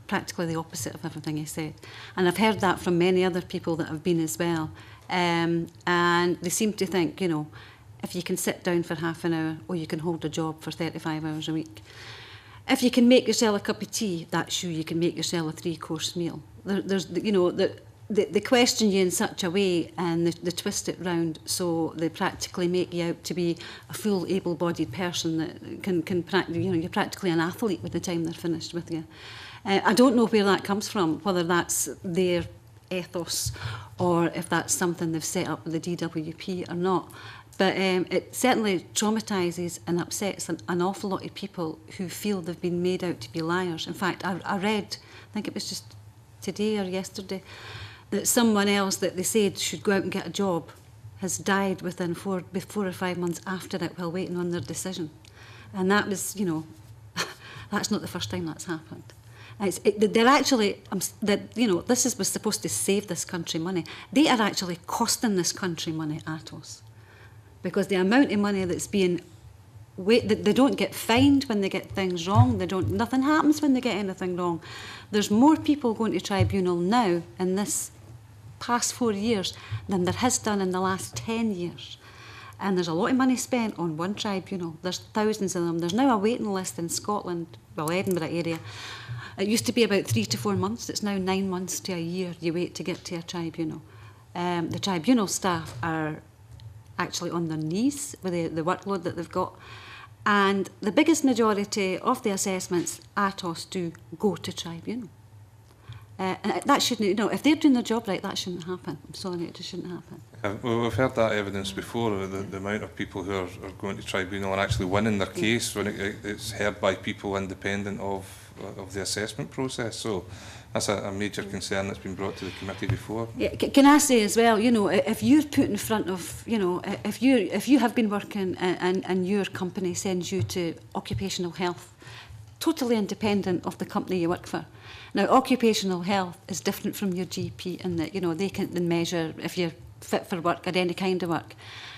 Practically the opposite of everything he said. And I've heard that from many other people that have been as well. And they seem to think, if you can sit down for half an hour, or you can hold a job for 35 hours a week. If you can make yourself a cup of tea, that's you can make yourself a 3-course meal. They question you in such a way, and they twist it round so they practically make you out to be a full able-bodied person that can you're practically an athlete by the time they're finished with you. I don't know where that comes from, whether that's their ethos or if that's something they've set up with the DWP or not. But it certainly traumatises and upsets an awful lot of people who feel they've been made out to be liars. In fact, I read, I think it was just today or yesterday, that someone else that they said should go out and get a job has died within 4 or 5 months after it while waiting on their decision. And that was, that's not the first time that's happened. They're actually, this was supposed to save this country money. They are actually costing this country money, ATOS. Because the amount of money that's being, they don't get fined when they get things wrong. Nothing happens when they get anything wrong. There's more people going to tribunal now in this past 4 years than there has done in the last 10 years. And there's a lot of money spent on one tribunal. There's thousands of them. There's now a waiting list in Scotland, well, Edinburgh area. It used to be about 3 to 4 months. It's now 9 months to a year you wait to get to a tribunal. The tribunal staff are actually on their knees with the workload that they've got. And the biggest majority of the assessments ATOS do go to tribunal. And that shouldn't, if they're doing their job right, that shouldn't happen. I'm sorry, it just shouldn't happen. Well, we've heard that evidence before, the amount of people who are going to tribunal and actually winning their case when it's heard by people independent of the assessment process. So that's a major concern that's been brought to the committee before. Yeah, can I say as well, if you're put in front of, if you have been working and your company sends you to occupational health totally independent of the company you work for. Now, occupational health is different from your GP in that, you know, they can measure if you're fit for work or any kind of work.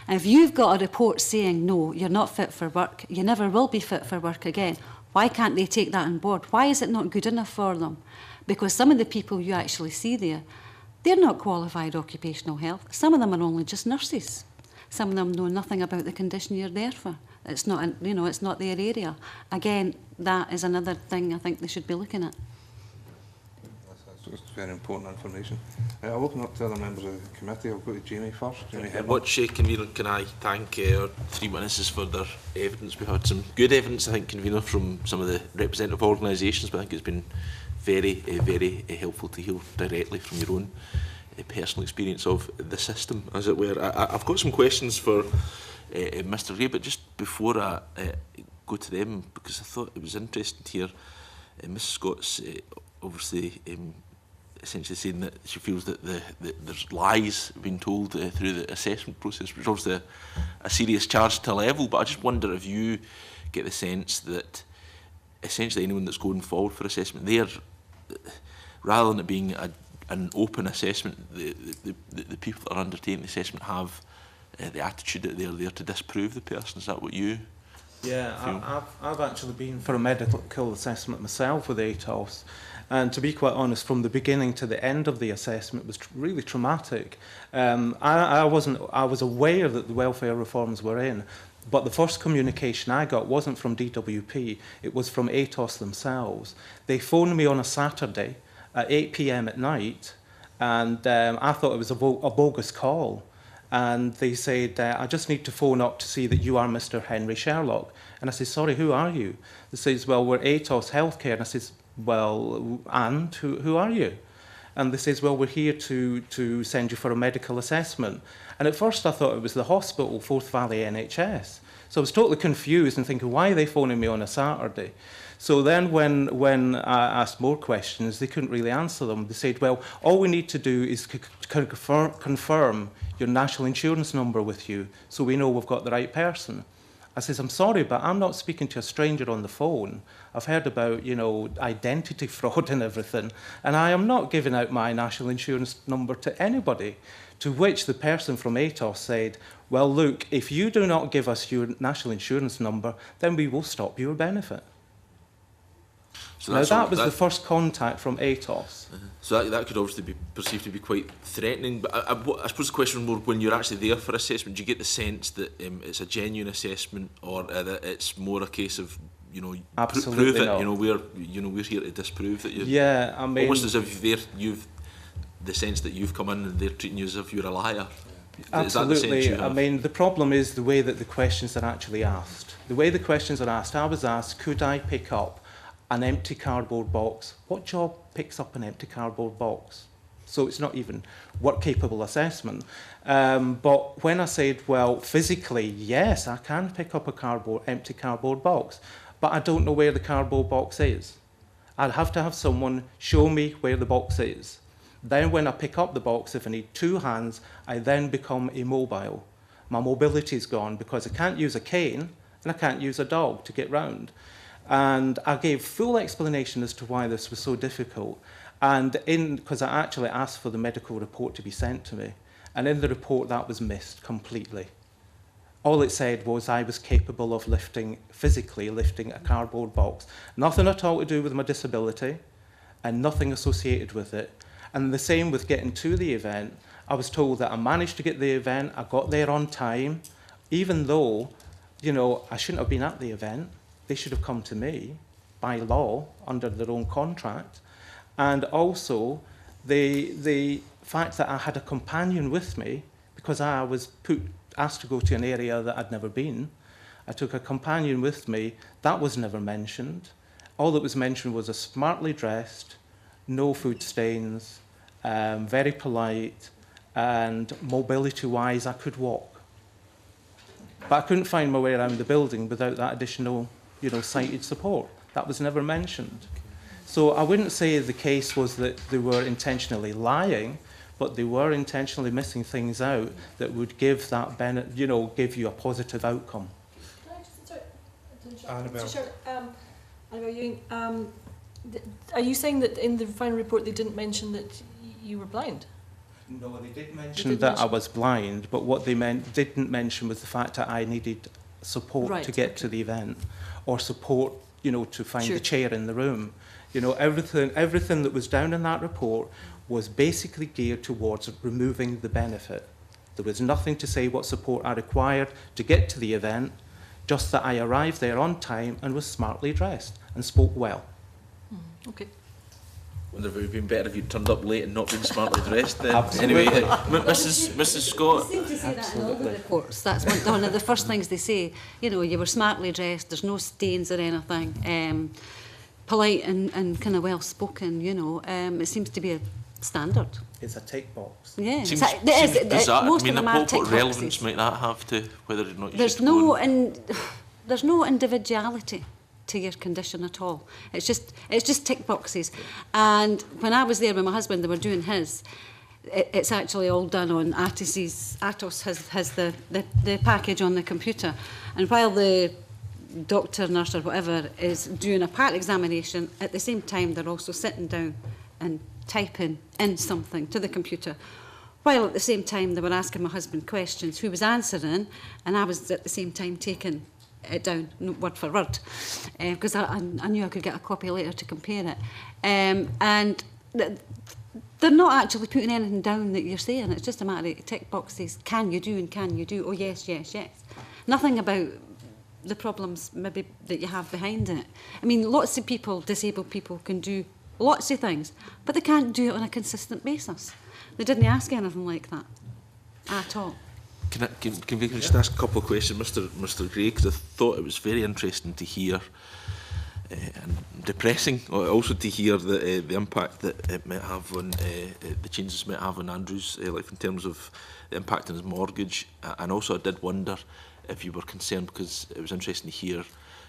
And if you've got a report saying, no, you're not fit for work, you never will be fit for work again, why can't they take that on board? Why is it not good enough for them? Because some of the people you actually see there, they're not qualified occupational health. Some of them are only just nurses. Some of them know nothing about the condition you're there for. It's not, you know, it's not their area. Again, that is another thing I think they should be looking at. That's very important information. I'll open up to other members of the committee. I'll go to Jamie first. Jamie In which, Convener, can I thank our three witnesses for their evidence. We've had some good evidence, I think, Convener, from some of the representative organisations, but I think it's been very helpful to hear directly from your own personal experience of the system, as it were. I've got some questions for Mr Ray, but just before I go to them, because I thought it was interesting to hear Mrs Scott's obviously essentially saying that she feels that there's lies being told through the assessment process, which is obviously a serious charge to level, but I just wonder if you get the sense that essentially anyone that's going forward for assessment, they're, rather than it being an open assessment, the people that are undertaking the assessment have the attitude that they're there to disprove the person. Is that what you feel? Yeah, I've actually been for a medical assessment myself with ATOS, and to be quite honest, from the beginning to the end of the assessment was really traumatic. I was aware that the welfare reforms were in, but the first communication I got wasn't from DWP, it was from ATOS themselves. They phoned me on a Saturday at 8 p.m. at night, and I thought it was a bogus call. And they said, I just need to phone up to see that you are Mr. Henry Sherlock. And I said, sorry, who are you? They says, well, we're ATOS Healthcare. And I says, well, and who are you? And they says, well, we're here to send you for a medical assessment. And at first I thought it was the hospital, Forth Valley NHS. So I was totally confused and thinking, why are they phoning me on a Saturday? So then when I asked more questions, they couldn't really answer them. They said, well, all we need to do is confirm your national insurance number with you so we know we've got the right person. I says, I'm sorry, but I'm not speaking to a stranger on the phone. I've heard about, you know, identity fraud and everything, and I am not giving out my national insurance number to anybody. To which the person from ATOS said, well, look, if you do not give us your national insurance number, then we will stop your benefit. So now that was the first contact from ATOS. So that could obviously be perceived to be quite threatening, but I suppose the question more, when you're actually there for assessment, do you get the sense that it's a genuine assessment, or that it's more a case of, you know, prove it, not. We're here to disprove that you're... Yeah, I mean... Almost as if you've the sense that you've come in and they're treating you as if you're a liar. Absolutely. Is that the sense you have? I mean, the problem is the way that the questions are actually asked. The way the questions are asked, I was asked, could I pick up an empty cardboard box? What job picks up an empty cardboard box? So it's not even work-capable assessment. But when I said, well, physically, yes, I can pick up a empty cardboard box, but I don't know where the cardboard box is. I'd have to have someone show me where the box is. Then when I pick up the box, if I need two hands, I then become immobile. My mobility is gone because I can't use a cane and I can't use a dog to get round. And I gave full explanation as to why this was so difficult. And because I actually asked for the medical report to be sent to me, and in the report that was missed completely. All it said was I was capable of physically lifting a cardboard box. Nothing at all to do with my disability, and nothing associated with it. And the same with getting to the event. I was told that I managed to get the event, I got there on time, even though, you know, I shouldn't have been at the event. They should have come to me by law under their own contract. And also the fact that I had a companion with me, because I was asked to go to an area that I'd never been. I took a companion with me. That was never mentioned. All that was mentioned was a smartly dressed, no food stains, very polite, and mobility-wise I could walk. But I couldn't find my way around the building without that additional, you know, sighted support. That was never mentioned. So I wouldn't say the case was that they were intentionally lying, but they were intentionally missing things out that would give that give you a positive outcome. Annabelle. Annabelle Ewing, are you saying that in the final report they didn't mention that you were blind? No, they did mention that I was blind, but what they didn't mention was the fact that I needed support to get to the event, or support, you know, to find the chair in the room. You know, everything that was down in that report was basically geared towards removing the benefit. There was nothing to say what support I required to get to the event, just that I arrived there on time and was smartly dressed and spoke well. Okay. Wonder if it would have been better if you'd turned up late and not been smartly dressed then. Absolutely. Anyway, Mrs. Scott. They seem to say that in all the reports. That's one of the first things they say. You know, you were smartly dressed, there's no stains or anything. Polite and kind of well-spoken, you know. It seems to be a standard. It's a tick box. Yeah. Seems Most bizarre. I mean, of them are what tick relevance boxes. might that have to whether or not you There's should go and- there's no individuality to your condition at all. It's just tick boxes. And when I was there with my husband, they were doing his. It's actually all done on Atos. Atos has the package on the computer, and while the doctor, nurse, or whatever is doing a part examination, at the same time they're also sitting down and typing in something to the computer. While at the same time they were asking my husband questions, who was answering, and I was at the same time taking it down word for word, because I knew I could get a copy later to compare it. And they're not actually putting anything down that you're saying. It's just a matter of tick boxes. Can you do and can you do? Oh, yes, yes, yes. Nothing about the problems maybe that you have behind it. I mean, lots of people, disabled people, can do lots of things, but they can't do it on a consistent basis. They didn't ask anything like that at all. Can we just ask a couple of questions, Mr. Gray, because I thought it was very interesting to hear and depressing, also to hear the impact that it might have on the changes it might have on Andrew's life in terms of the impact on his mortgage. And also, I did wonder if you were concerned, because it was interesting to hear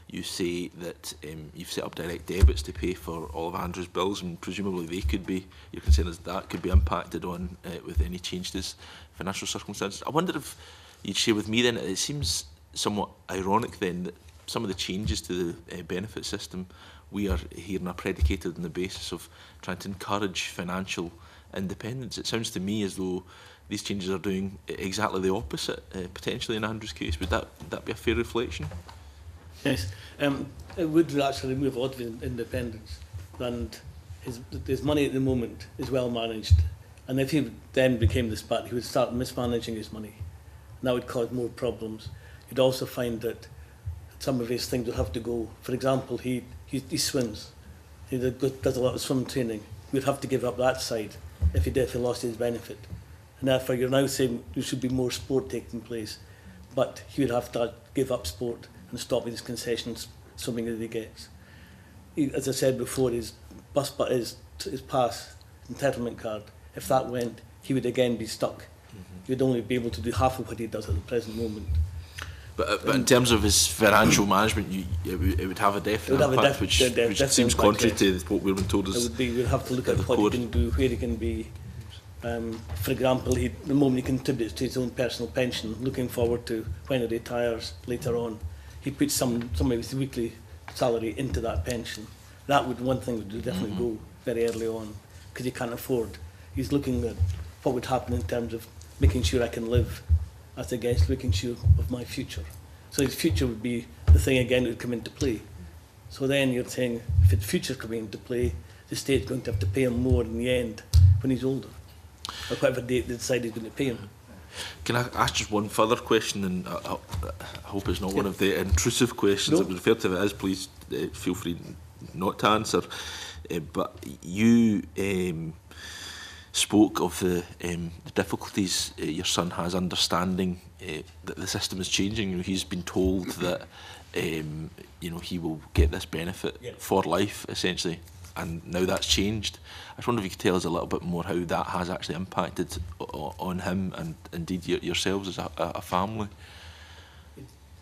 you say that you've set up direct debits to pay for all of Andrew's bills, and presumably they could be, your concern is that could be impacted on with any change to his financial circumstances. I wonder if you'd share with me then, it seems somewhat ironic then that some of the changes to the benefit system we are hearing are predicated on the basis of trying to encourage financial independence. It sounds to me as though these changes are doing exactly the opposite, potentially in Andrew's case. Would that be a fair reflection? Yes, it would actually remove a lot of independence, and his money at the moment is well managed. And if he then became the spat, he would start mismanaging his money, and that would cause more problems. You'd also find that some of his things would have to go. For example, he swims. He does a lot of swim training. He would have to give up that side if he lost his benefit. And therefore, you're now saying there should be more sport taking place, but he would have to give up sport and stop with his concessions swimming that he gets. As I said before, his pass entitlement card, if that went, he would again be stuck. He would only be able to do half of what he does at the present moment. But in terms of his financial management, it would have a definite impact, which seems contrary to what we've been told. We'd have to look at what he can do, where he can be. For example, the moment he contributes to his own personal pension, looking forward to when he retires later on, he puts some of his weekly salary into that pension. That would definitely go very early on, because he can't afford. He's looking at what would happen in terms of making sure I can live, as against making sure of my future. So his future would be the thing again that would come into play. So then you're saying, if his future's coming into play, the state's going to have to pay him more in the end when he's older, or whatever date they decide he's going to pay him. Can I ask just one further question, and I hope it's not one of the intrusive questions. No. I would refer to it as, please feel free not to answer. But you spoke of the difficulties your son has understanding that the system is changing. You know, he's been told that he will get this benefit for life, essentially, and now that's changed. I just wonder if you could tell us a little bit more how that has actually impacted on him and indeed yourselves as a family.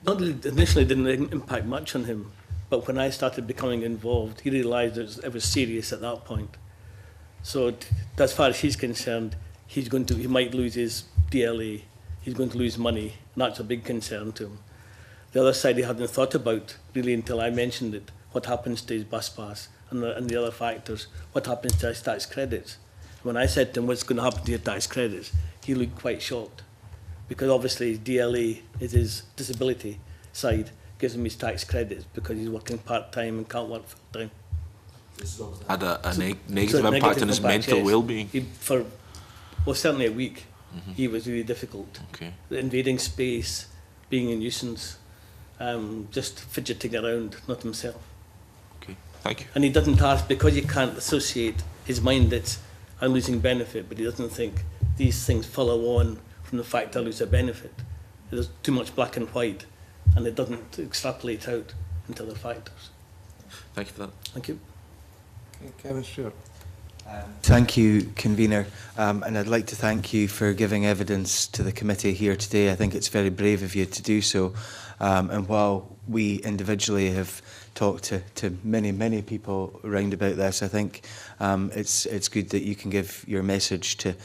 Not that initially didn't impact much on him, but when I started becoming involved, he realised it was serious at that point. So as far as he's concerned, he might lose his DLA, he's going to lose money, and that's a big concern to him. The other side he hadn't thought about really until I mentioned it. what happens to his bus pass, and the other factors, what happens to his tax credits. When I said to him, what's going to happen to your tax credits, he looked quite shocked, because obviously his DLA is his disability side, gives him his tax credits because he's working part-time and can't work full-time. Had a negative impact on his mental well-being. Well, certainly a week, he was really difficult. Okay. Invading space, being a nuisance, just fidgeting around, not himself. Okay, thank you. And he doesn't ask, because he can't associate his mind that I'm losing benefit, but he doesn't think these things follow on from the fact I lose a benefit. There's too much black and white, and it doesn't extrapolate out into other factors. Thank you for that. Thank you. Okay, Kevin Stewart. Thank you, Convener, and I'd like to thank you for giving evidence to the committee here today. I think it's very brave of you to do so. And while we individually have talked to many people around about this, I think it's good that you can give your message to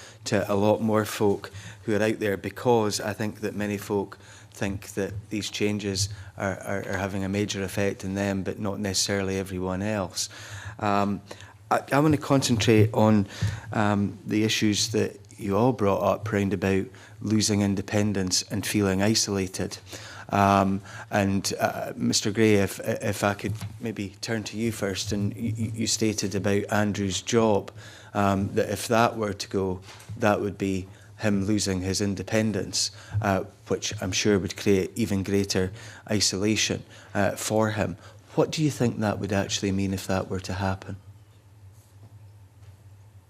a lot more folk who are out there, because I think that many folk think that these changes are having a major effect on them, but not necessarily everyone else. I want to concentrate on the issues that you all brought up round about losing independence and feeling isolated. And Mr. Gray, if I could maybe turn to you first, and you stated about Andrew's job, that if that were to go, that would be him losing his independence, which I'm sure would create even greater isolation for him. What do you think that would actually mean if that were to happen?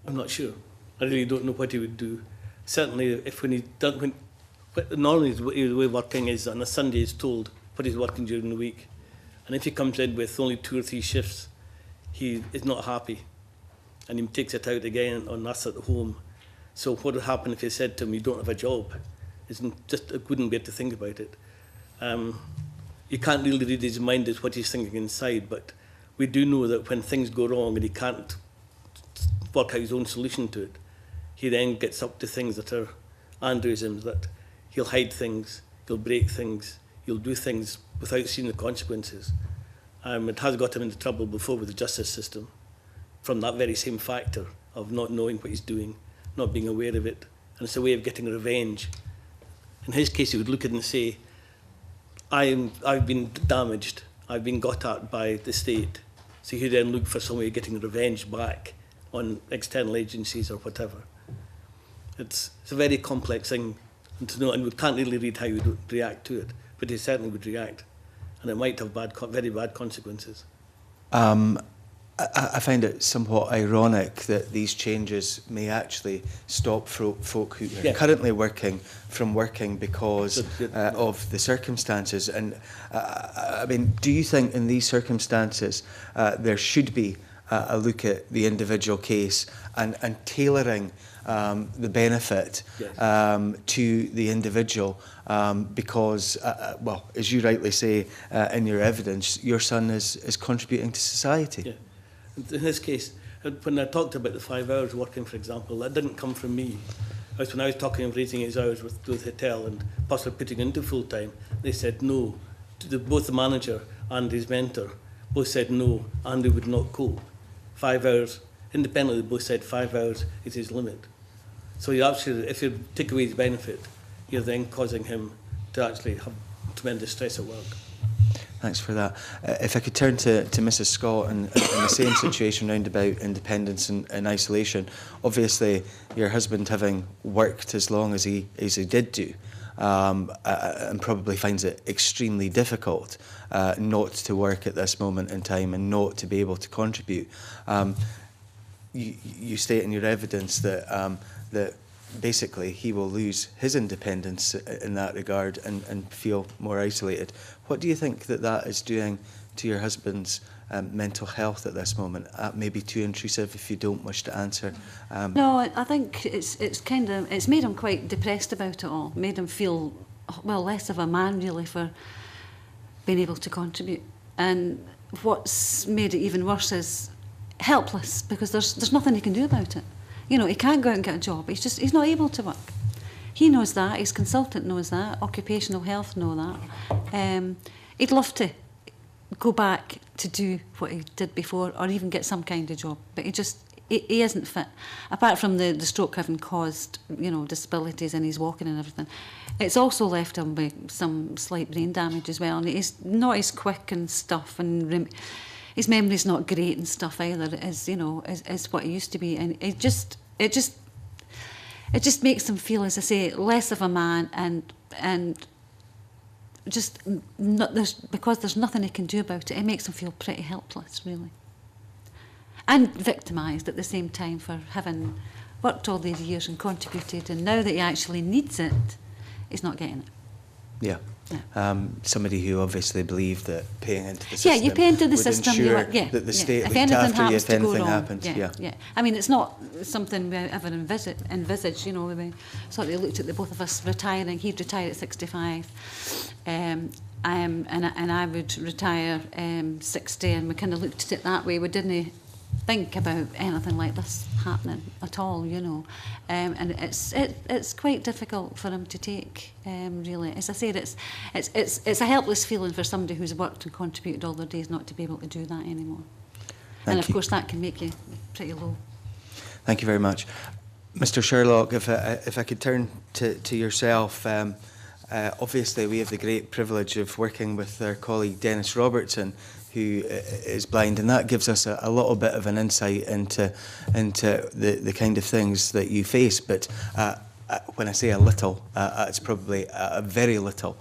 I'm not sure. I really don't know what he would do. Certainly, normally his way of working is on a Sunday he's told what he's working during the week. And if he comes in with only 2 or 3 shifts, he is not happy. And he takes it out again on us at home. So what would happen if he said to him, you don't have a job? I wouldn't be able to think about it. You can't really read his mind as what he's thinking inside, but we do know that when things go wrong and he can't work out his own solution to it, he then gets up to things that are Andrewisms, that he'll hide things, he'll break things, he'll do things without seeing the consequences. It has got him into trouble before with the justice system, from that very same factor of not knowing what he's doing, not being aware of it, and it's a way of getting revenge. In his case, he would look at it and say, I've been damaged, I've been got at by the state, so he'd then look for some way of getting revenge back on external agencies or whatever. It's a very complex thing to know, and we can't really read how he would react to it, but he certainly would react, and it might have very bad consequences. I find it somewhat ironic that these changes may actually stop folk who are currently working from working because of the circumstances. And I mean, do you think in these circumstances there should be a look at the individual case and tailoring the benefit to the individual, because, well, as you rightly say in your evidence, your son is contributing to society. Yeah. In this case, when I talked about the 5 hours working, for example, that didn't come from me. When I was talking of raising his hours with Hotel and possibly putting into full-time, they said no. Both the manager and his mentor both said no, Andrew would not cope. 5 hours, independently, they both said 5 hours is his limit. So you actually, if you take away his benefit, you're then causing him to actually have tremendous stress at work. Thanks for that. If I could turn to Mrs. Scott in the same situation round about independence and isolation. Obviously, your husband, having worked as long as he did do, and probably finds it extremely difficult not to work at this moment in time and not to be able to contribute. You state in your evidence that that basically he will lose his independence in that regard and feel more isolated. What do you think that is doing to your husband's mental health at this moment? That may be too intrusive if you don't wish to answer. No, I think it's made him quite depressed about it all. Made him feel, well, less of a man really for being able to contribute. And what's made it even worse is helpless, because there's nothing he can do about it. You know, he can't go out and get a job. He's not able to work. He knows that. His consultant knows that. Occupational health know that. He'd love to go back to do what he did before, or even get some kind of job. But he isn't fit. Apart from the stroke having caused, you know, disabilities in his walking and everything, it's also left him with some slight brain damage as well. And he's not as quick and stuff, and his memory's not great and stuff either, as you know, as what it used to be. And it just makes him feel, as I say, less of a man, and just not, because there's nothing he can do about it. It makes him feel pretty helpless, really, and victimised at the same time for having worked all these years and contributed, and now that he actually needs it, he's not getting it. Yeah. Yeah. Somebody who obviously believed that paying into the system, yeah, you pay into the would system, ensure yeah, that the state if looked anything after you happens if to go anything wrong, happened. yeah. I mean, it's not something we ever envisaged, you know. We sort of looked at the both of us retiring. He'd retire at 65, and I would retire 60, and we kind of looked at it that way. We didn't think about anything like this happening at all, you know. And it's quite difficult for him to take, really. As I said, it's a helpless feeling for somebody who's worked and contributed all their days not to be able to do that anymore. And of course that can make you pretty low. Thank you very much. Mr. Sherlock, if I could turn to yourself, obviously we have the great privilege of working with our colleague Dennis Robertson, who is blind, and that gives us a little bit of an insight into the kind of things that you face. But when I say a little, it's probably a very little.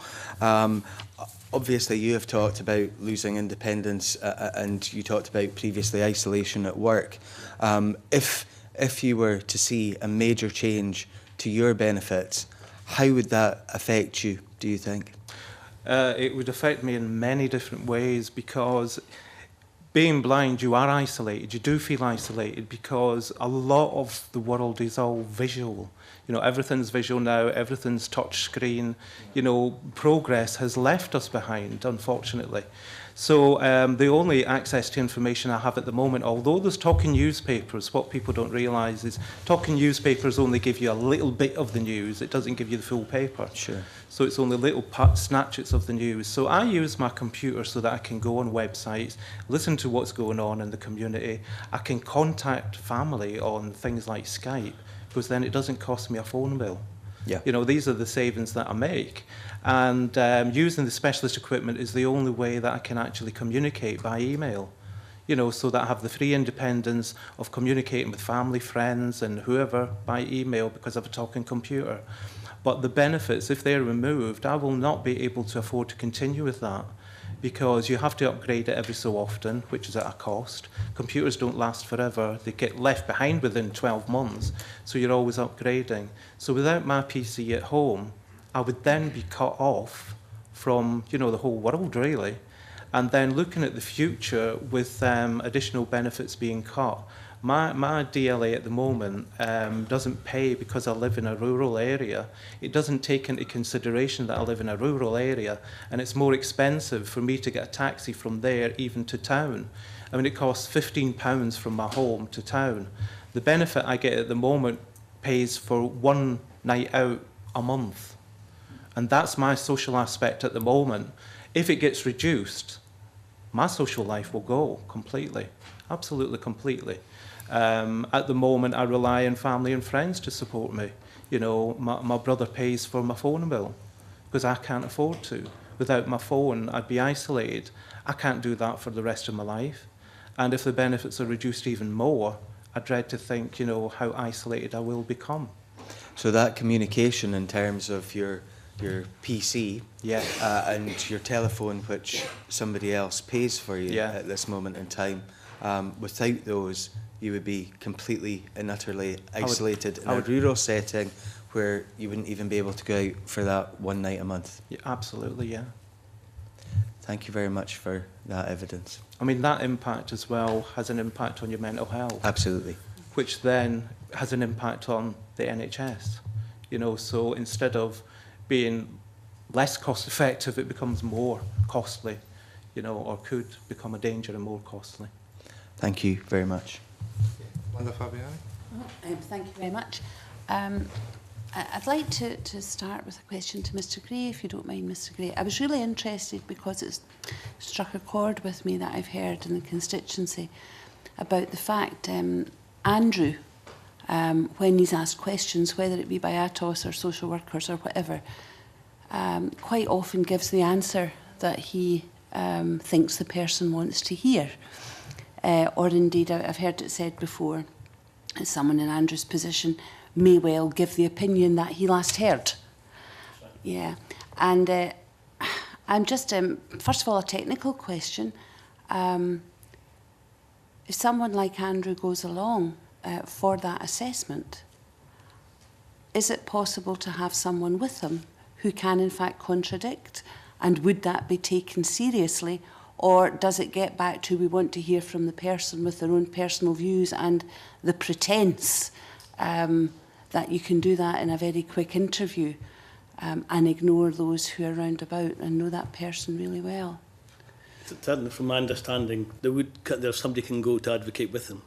Obviously, you have talked about losing independence, and you talked about previously isolation at work. If you were to see a major change to your benefits, how would that affect you, do you think? It would affect me in many different ways, because being blind, you are isolated. You do feel isolated because a lot of the world is all visual. You know, everything's visual now, everything's touch screen. You know, progress has left us behind, unfortunately. So the only access to information I have at the moment, although there's talking newspapers, what people don't realise is talking newspapers only give you a little bit of the news. It doesn't give you the full paper. Sure. So it's only little snatches of the news. So I use my computer so that I can go on websites, listen to what's going on in the community. I can contact family on things like Skype, because then it doesn't cost me a phone bill. Yeah. You know, these are the savings that I make. And using the specialist equipment is the only way that I can actually communicate by email. You know, so that I have the free independence of communicating with family, friends, and whoever by email because of a talking computer. But the benefits, if they're removed, I will not be able to afford to continue with that, because you have to upgrade it every so often, which is at a cost. Computers don't last forever. They get left behind within 12 months, so you're always upgrading. So without my PC at home, I would then be cut off from, you know, the whole world, really. And then looking at the future with additional benefits being cut, my DLA at the moment doesn't pay because I live in a rural area. It doesn't take into consideration that I live in a rural area, and it's more expensive for me to get a taxi from there even to town. I mean, it costs £15 from my home to town. The benefit I get at the moment pays for one night out a month. And that's my social aspect at the moment. If it gets reduced, my social life will go completely, absolutely completely. At the moment, I rely on family and friends to support me. You know, my brother pays for my phone bill because I can't afford to. Without my phone, I'd be isolated. I can't do that for the rest of my life. And if the benefits are reduced even more, I dread to think, you know, how isolated I will become. So that communication in terms of your PC, yeah, and your telephone, which somebody else pays for you, yeah, at this moment in time, without those, you would be completely and utterly isolated in a rural setting where you wouldn't even be able to go out for that one night a month. Yeah, absolutely, yeah. Thank you very much for that evidence. I mean, that impact as well has an impact on your mental health. Absolutely. Which then has an impact on the NHS. You know, so instead of being less cost effective, it becomes more costly, you know, or could become a danger and more costly. Thank you very much. Linda Fabiani. Thank you very much. I'd like to start with a question to Mr Gray, if you don't mind, Mr Gray. I was really interested because it's struck a chord with me that I've heard in the constituency about the fact Andrew, when he's asked questions, whether it be by ATOS or social workers or whatever, quite often gives the answer that he thinks the person wants to hear. Or indeed, I've heard it said before, that someone in Andrew's position may well give the opinion that he last heard. Yeah, and I'm just, first of all, a technical question. If someone like Andrew goes along for that assessment, is it possible to have someone with him who can in fact contradict, and would that be taken seriously, or does it get back to we want to hear from the person with their own personal views and the pretence that you can do that in a very quick interview and ignore those who are round about and know that person really well? Certainly, from my understanding, there's somebody can go to advocate with him.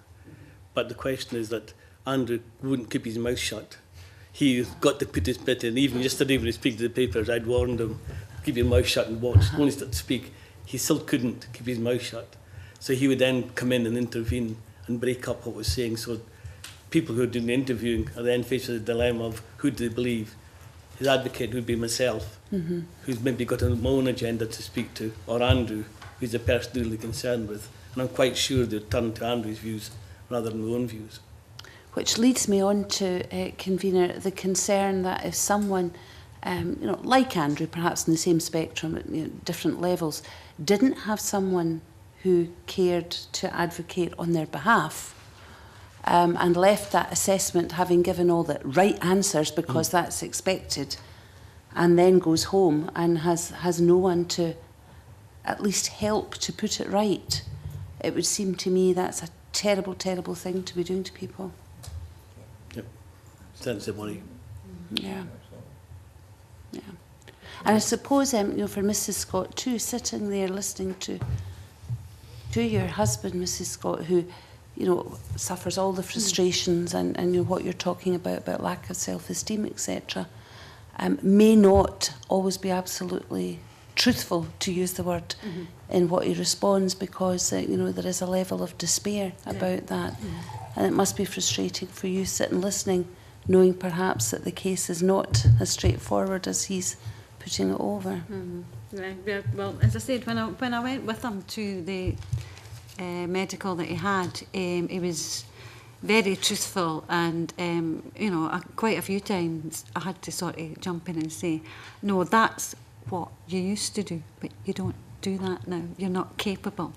But the question is that Andrew wouldn't keep his mouth shut. He's got to put his bit in. Even yesterday when he speak to the papers, I'd warned him, keep your mouth shut and watch. When he started to speak, he still couldn't keep his mouth shut. So he would then come in and intervene and break up what was saying. So people who are doing the interviewing are then faced with the dilemma of who do they believe. His advocate would be myself, who's maybe got my own agenda to speak to, or Andrew, who's the person they're really concerned with. And I'm quite sure they'll turn to Andrew's views rather than their own views. Which leads me on to, Convener, the concern that if someone, like Andrew, perhaps in the same spectrum at different levels, didn't have someone who cared to advocate on their behalf and left that assessment having given all the right answers because that's expected, and then goes home and has no one to at least help to put it right, it would seem to me that's a terrible, terrible thing to be doing to people. Yep, that's the worry. Yeah. Yeah. And I suppose, for Mrs. Scott too, sitting there listening to your husband, Mrs. Scott, who, suffers all the frustrations and what you're talking about lack of self-esteem, etc., may not always be absolutely truthful, to use the word, in what he responds, because there is a level of despair about that, and it must be frustrating for you sitting listening, knowing perhaps that the case is not as straightforward as he's putting it over. Yeah, well, as I said, when I went with him to the medical that he had, he was very truthful, and quite a few times I had to sort of jump in and say, no, that's what you used to do, but you don't do that now. You're not capable.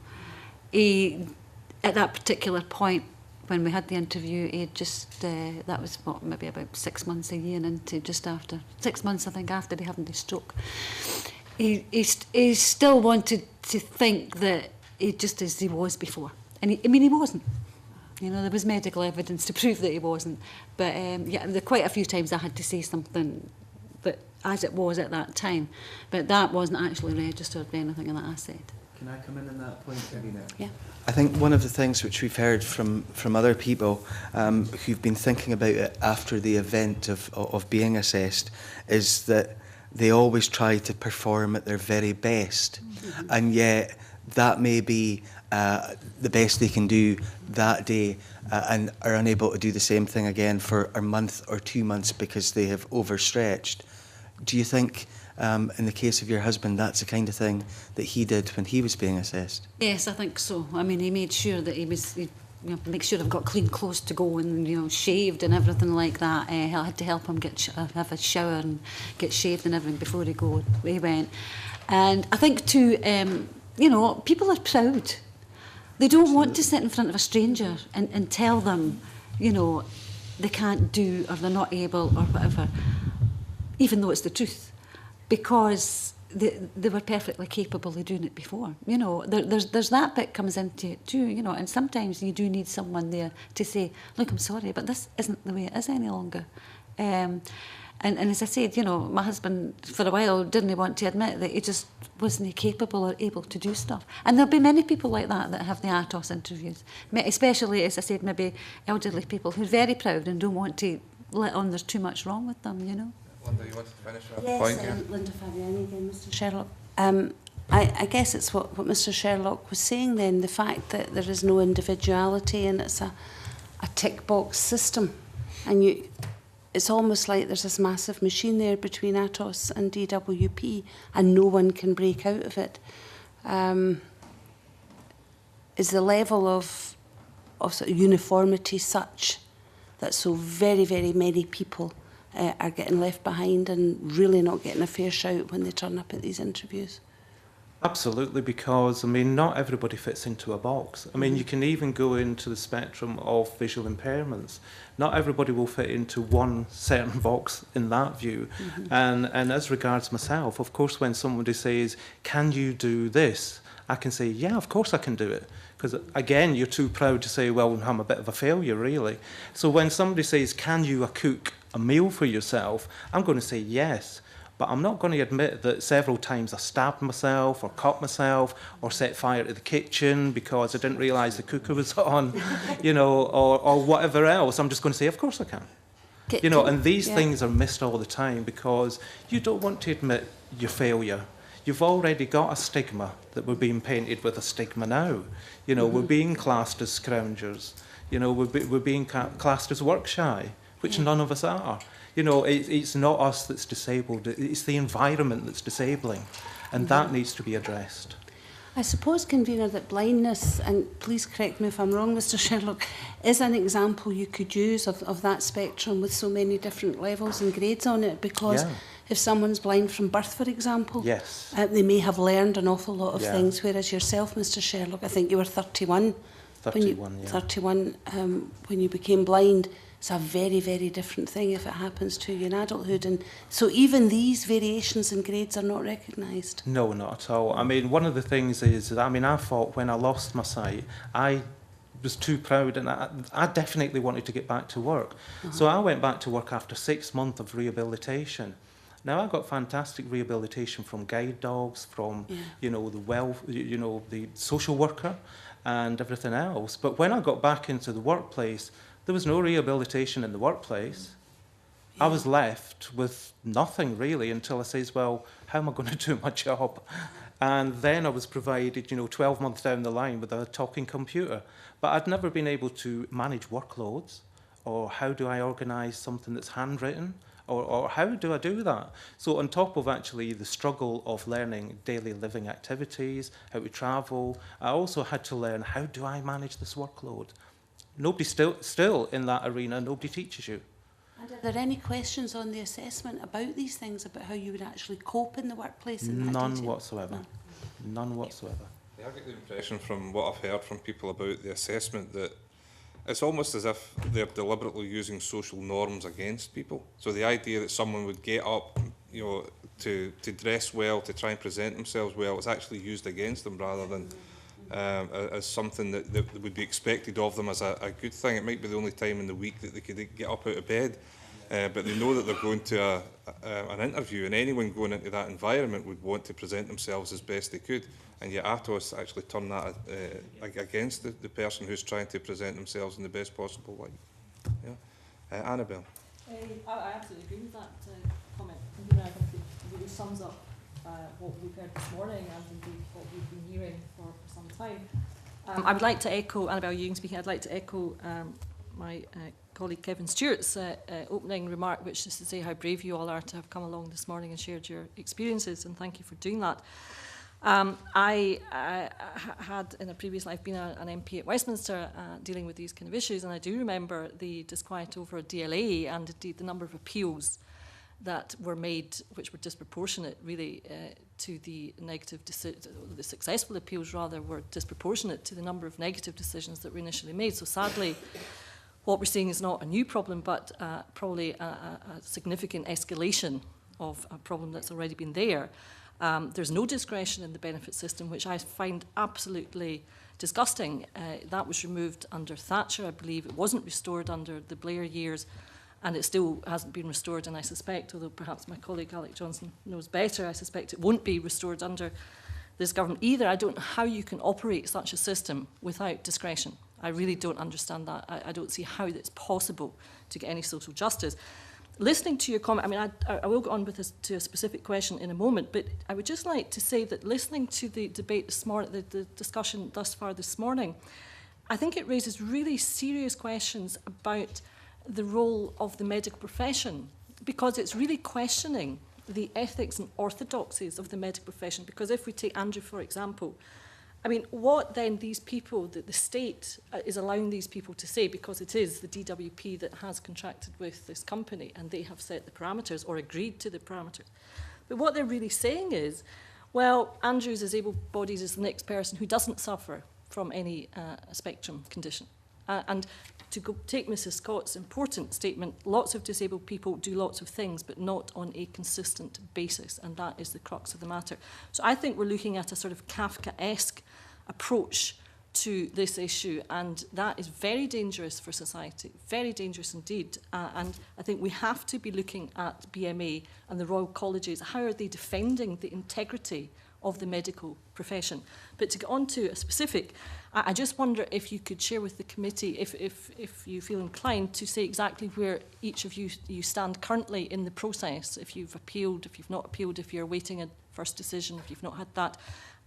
At that particular point, when we had the interview, he just, that was maybe about 6 months, a year into, just after 6 months, I think, after he having the stroke. He still wanted to think that he just as he was before, and he wasn't. There was medical evidence to prove that he wasn't. But there were quite a few times I had to say something that as it was at that time, but that wasn't actually registered or anything that I said. Can I come in on that point, Karina? Yeah. I think one of the things which we've heard from other people who've been thinking about it after the event of being assessed is that they always try to perform at their very best, and yet that may be the best they can do that day, and are unable to do the same thing again for a month or 2 months because they have overstretched. Do you think, in the case of your husband, that's the kind of thing that he did when he was being assessed? Yes, I think so. I mean, he made sure that he make sure I've got clean clothes to go and, shaved and everything like that. I had to help him have a shower and get shaved and everything before he went. And I think too, people are proud. They don't want to sit in front of a stranger and tell them, they can't do or they're not able or whatever, even though it's the truth, because they were perfectly capable of doing it before. There's that bit comes into it too, and sometimes you do need someone there to say, look, I'm sorry, but this isn't the way it is any longer. And as I said, my husband for a while didn't want to admit that he just wasn't capable or able to do stuff. And there'll be many people like that have the ATOS interviews, especially, as I said, maybe elderly people who are very proud and don't want to let on there's too much wrong with them, you know. Linda, you wanted to finish that Yes, point here? Linda Fabiani again, Mr Sherlock. I guess it's what Mr Sherlock was saying then, the fact that there is no individuality and it's a tick box system. And it's almost like there's this massive machine there between Atos and DWP and no one can break out of it. Is the level of sort of uniformity such that so very, very many people are getting left behind and really not getting a fair shout when they turn up at these interviews? Absolutely, because, I mean, not everybody fits into a box. I mean, you can even go into the spectrum of visual impairments. Not everybody will fit into one certain box in that view. And as regards myself, of course, when somebody says, can you do this? I can say, yeah, of course I can do it. Because, again, you're too proud to say, well, I'm a bit of a failure, really. So when somebody says, can you cook a meal for yourself? I'm going to say yes. But I'm not going to admit that several times I stabbed myself or cut myself or set fire to the kitchen because I didn't realise the cooker was on, you know, or whatever else. I'm just going to say, of course I can. You know, and these things are missed all the time because you don't want to admit your failure. You've already got a stigma that we're being painted with a stigma now. You know, we're being classed as scroungers. You know, we're being classed as work shy, which none of us are. You know, it's not us that's disabled, it's the environment that's disabling, and that needs to be addressed. I suppose, Convener, that blindness, and please correct me if I'm wrong, Mr Sherlock, is an example you could use of that spectrum with so many different levels and grades on it, because if someone's blind from birth, for example, they may have learned an awful lot of things, whereas yourself, Mr Sherlock, I think you were 31. 31, when you became blind. It's a very, very different thing if it happens to you in adulthood. And so even these variations in grades are not recognised. No, not at all. I mean, one of the things is that, I mean, I thought when I lost my sight, I was too proud and I definitely wanted to get back to work. So I went back to work after 6 months of rehabilitation. Now, I got fantastic rehabilitation from guide dogs, from, you know, the social worker and everything else. But when I got back into the workplace, there was no rehabilitation in the workplace. I was left with nothing really until I says, well, how am I going to do my job? And then I was provided, you know, 12 months down the line with a talking computer. But I'd never been able to manage workloads, or how do I organise something that's handwritten, or how do I do that? So on top of actually the struggle of learning daily living activities, how to travel, I also had to learn, how do I manage this workload? Nobody still in that arena, nobody teaches you. And are there any questions on the assessment about these things, about how you would actually cope in the workplace? None whatsoever. None whatsoever. Yeah, I get the impression from what I've heard from people about the assessment that it's almost as if they're deliberately using social norms against people. So the idea that someone would get up, you know, to dress well, to try and present themselves well, is actually used against them rather than as something that would be expected of them as a good thing. It might be the only time in the week that they could get up out of bed, but they know that they're going to an interview, and anyone going into that environment would want to present themselves as best they could, and yet Atos actually turn that against the person who's trying to present themselves in the best possible light. Annabelle. I absolutely agree with that comment. I think it really sums up what we've heard this morning and indeed what we've been hearing for some time. I would like to echo, Annabelle Ewing speaking, I'd like to echo my colleague Kevin Stewart's opening remark, which is to say how brave you all are to have come along this morning and shared your experiences, and thank you for doing that. I had in a previous life been an MP at Westminster dealing with these kind of issues, and I do remember the disquiet over DLA and indeed the number of appeals that were made, which were disproportionate really to the negative the successful appeals rather were disproportionate to the number of negative decisions that were initially made. So sadly, what we're seeing is not a new problem, but probably a significant escalation of a problem that's already been there. There's no discretion in the benefit system, which I find absolutely disgusting. That was removed under Thatcher, I believe. It wasn't restored under the Blair years, and it still hasn't been restored, and I suspect, although perhaps my colleague Alec Johnson knows better, I suspect it won't be restored under this government either. I don't know how you can operate such a system without discretion. I really don't understand that. I don't see how it's possible to get any social justice. Listening to your comment, I mean, I will go on with to a specific question in a moment, but I would just like to say that listening to the debate this morning, the discussion thus far this morning, I think it raises really serious questions about the role of the medical profession, because it's really questioning the ethics and orthodoxies of the medical profession. Because if we take Andrew, for example, I mean, what then these people, that the state is allowing these people to say, because it is the DWP that has contracted with this company and they have set the parameters or agreed to the parameters. But what they're really saying is, well, Andrew's disabled bodies is the next person who doesn't suffer from any spectrum condition. And to take Mrs. Scott's important statement, lots of disabled people do lots of things, but not on a consistent basis, and that is the crux of the matter. So I think we're looking at a sort of Kafkaesque approach to this issue, and that is very dangerous for society, very dangerous indeed. And I think we have to be looking at BMA and the Royal Colleges. How are they defending the integrity of the medical profession? But to get on to a specific, I just wonder if you could share with the committee, if you feel inclined, to say exactly where each of you stand currently in the process, if you've appealed, if you've not appealed, if you're awaiting a first decision, if you've not had that.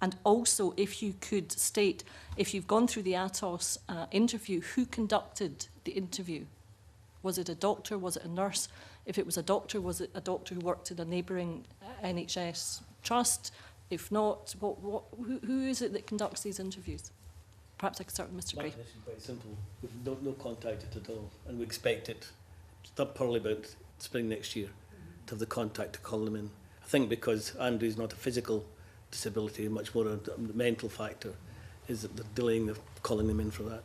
And also, if you could state, if you've gone through the Atos interview, who conducted the interview? Was it a doctor? Was it a nurse? If it was a doctor, was it a doctor who worked in a neighbouring NHS trust? If not, who is it that conducts these interviews? Perhaps I could start with Mr. Gray. My position is quite simple. We've no contact at all, and we expect it. Start probably about spring next year to have the contact to call them in. I think because Andrew's not a physical disability, much more a mental factor, is that they're delaying the calling them in for that.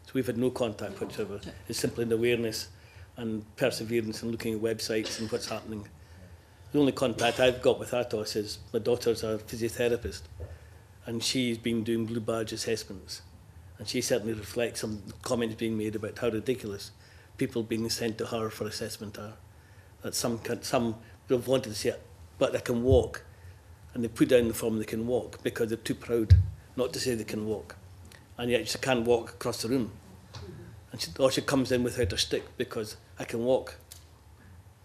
So we've had no contact whatsoever. It's simply an awareness and perseverance and looking at websites and what's happening. The only contact I've got with Atos is my daughter's a physiotherapist, and she's been doing blue badge assessments, and she certainly reflects some comments being made about how ridiculous people being sent to her for assessment are. That some have wanted to say, but they can walk, and they put down the form they can walk because they're too proud not to say they can walk, and yet she can't walk across the room, and she comes in without her stick because I can walk.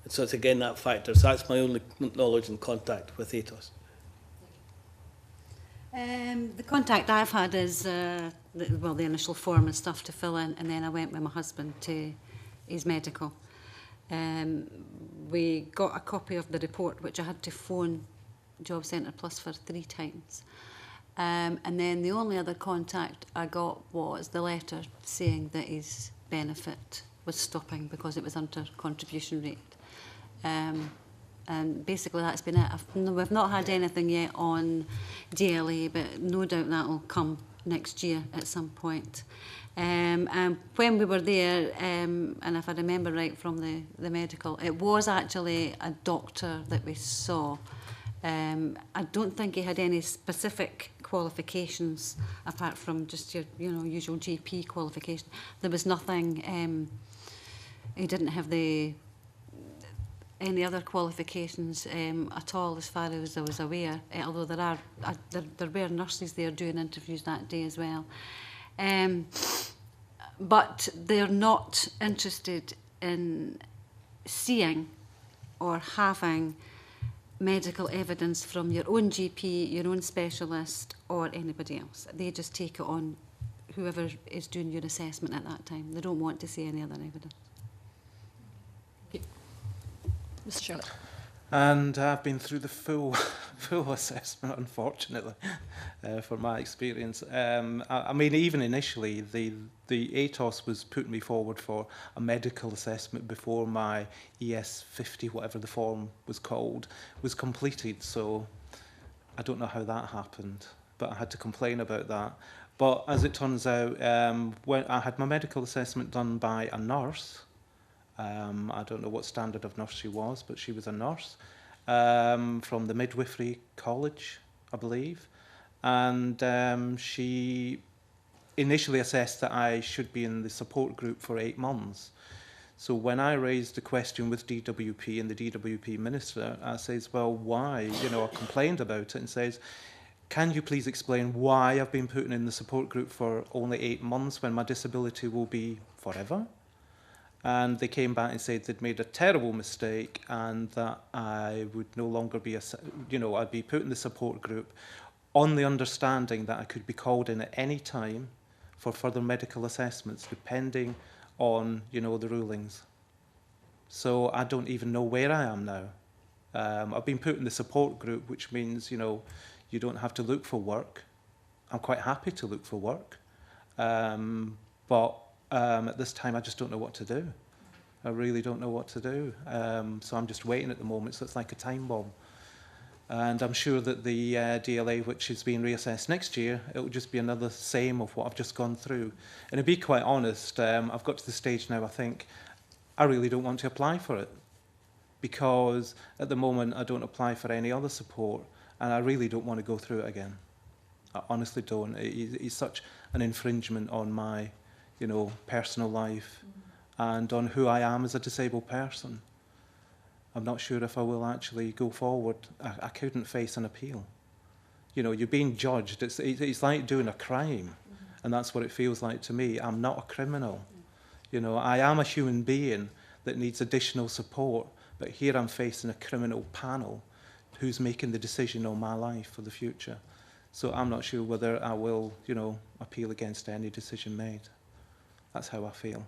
And so it's again that factor. So that's my only knowledge and contact with Atos. The contact I've had is, the initial form and stuff to fill in, and then I went with my husband to his medical. We got a copy of the report, which I had to phone Job Centre Plus for 3 times. And then the only other contact I got was the letter saying that his benefit was stopping because it was under contribution rate. And basically that's been it. We've not had anything yet on DLA, but no doubt that will come next year at some point. And when we were there, and if I remember right from the medical, it was actually a doctor that we saw. I don't think he had any specific qualifications apart from just your usual GP qualification. There was nothing, he didn't have any other qualifications at all as far as I was aware, although there were nurses there doing interviews that day as well. But they're not interested in seeing or having medical evidence from your own GP, your own specialist, or anybody else. They just take it on whoever is doing your assessment at that time. They don't want to see any other evidence. Mr. Sherlock. And I've been through the full assessment, unfortunately, from my experience. I mean, even initially, the ATOS was putting me forward for a medical assessment before my ES50, whatever the form was called, was completed. So I don't know how that happened, but I had to complain about that. But as it turns out, when I had my medical assessment done by a nurse. I don't know what standard of nurse she was, but she was a nurse from the Midwifery College, I believe. And she initially assessed that I should be in the support group for 8 months. So when I raised the question with DWP and the DWP minister, I says, well, why? I complained about it and says, can you please explain why I've been put in the support group for only 8 months when my disability will be forever? And they came back and said they'd made a terrible mistake and that I would no longer be, I'd be put in the support group on the understanding that I could be called in at any time for further medical assessments, depending on, the rulings. So I don't even know where I am now. I've been put in the support group, which means, you don't have to look for work. I'm quite happy to look for work. But at this time, I just don't know what to do. I really don't know what to do. So I'm just waiting at the moment. So it's like a time bomb. And I'm sure that the DLA, which is being reassessed next year, it will just be another same of what I've just gone through. And to be quite honest, I've got to the stage now, I think, I really don't want to apply for it. Because at the moment, I don't apply for any other support. And I really don't want to go through it again. I honestly don't. It's such an infringement on my, personal life and on who I am as a disabled person. I'm not sure if I will actually go forward. I couldn't face an appeal. You're being judged. It's like doing a crime, and that's what it feels like to me. I'm not a criminal. I am a human being that needs additional support, but here I'm facing a criminal panel who's making the decision on my life for the future. So I'm not sure whether I will, appeal against any decision made. That's how I feel.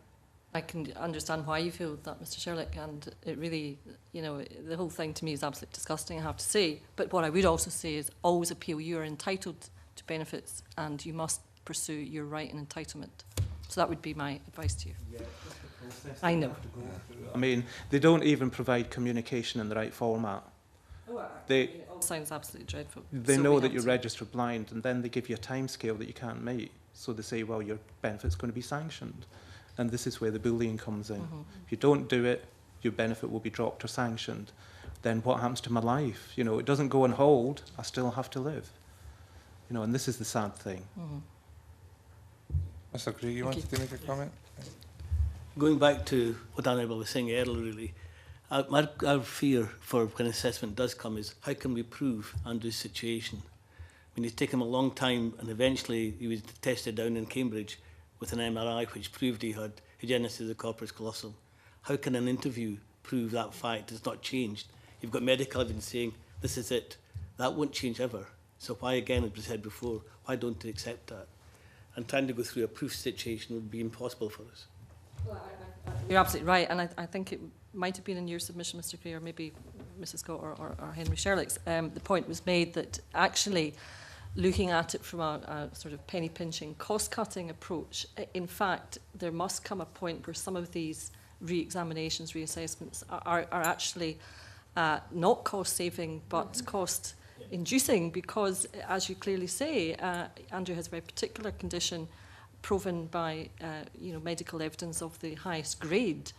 I can understand why you feel that, Mr. Sherlock, and it really, the whole thing to me is absolutely disgusting, I have to say. But what I would also say is always appeal. You are entitled to benefits and you must pursue your right and entitlement. So that would be my advice to you. Yeah, I know. I mean, they don't even provide communication in the right format. It all sounds absolutely dreadful. They know that you're registered blind, and then they give you a time scale that you can't meet. So they say, well, your benefit's going to be sanctioned. And this is where the bullying comes in. If you don't do it, your benefit will be dropped or sanctioned. Then what happens to my life? It doesn't go on hold. I still have to live. And this is the sad thing. Mr. Gray, you wanted to make a comment? Going back to what Annabel was saying earlier, really, our fear for when assessment does come is how can we prove Andrew's situation? I mean, it's taken him a long time, and eventually he was tested down in Cambridge with an MRI which proved he had agenesis of the corpus callosum. How can an interview prove that fact? It's not changed. You've got medical evidence saying this is it. That won't change ever. So why, again, as we said before, why don't they accept that? And trying to go through a proof situation would be impossible for us. You're absolutely right, and I think it might have been in your submission, Mr. Gray, or maybe Mrs. Scott or Henry Sherlock's. The point was made that actually looking at it from a sort of penny pinching, cost-cutting approach, in fact, there must come a point where some of these re-examinations, reassessments are actually not cost-saving but cost-inducing, because, as you clearly say, Andrew has a very particular condition proven by medical evidence of the highest grade,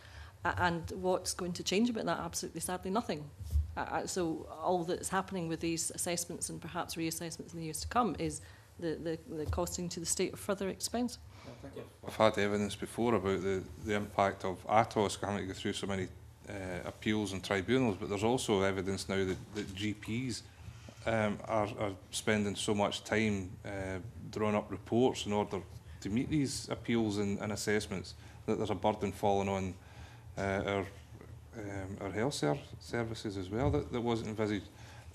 and what's going to change about that? Absolutely, sadly, nothing. So all that's happening with these assessments and perhaps reassessments in the years to come is the costing to the state of further expense. I've had evidence before about the impact of ATOS having to go through so many appeals and tribunals, but there's also evidence now that GPs are spending so much time drawing up reports in order to meet these appeals and assessments that there's a burden falling on our health services as well that wasn't envisaged.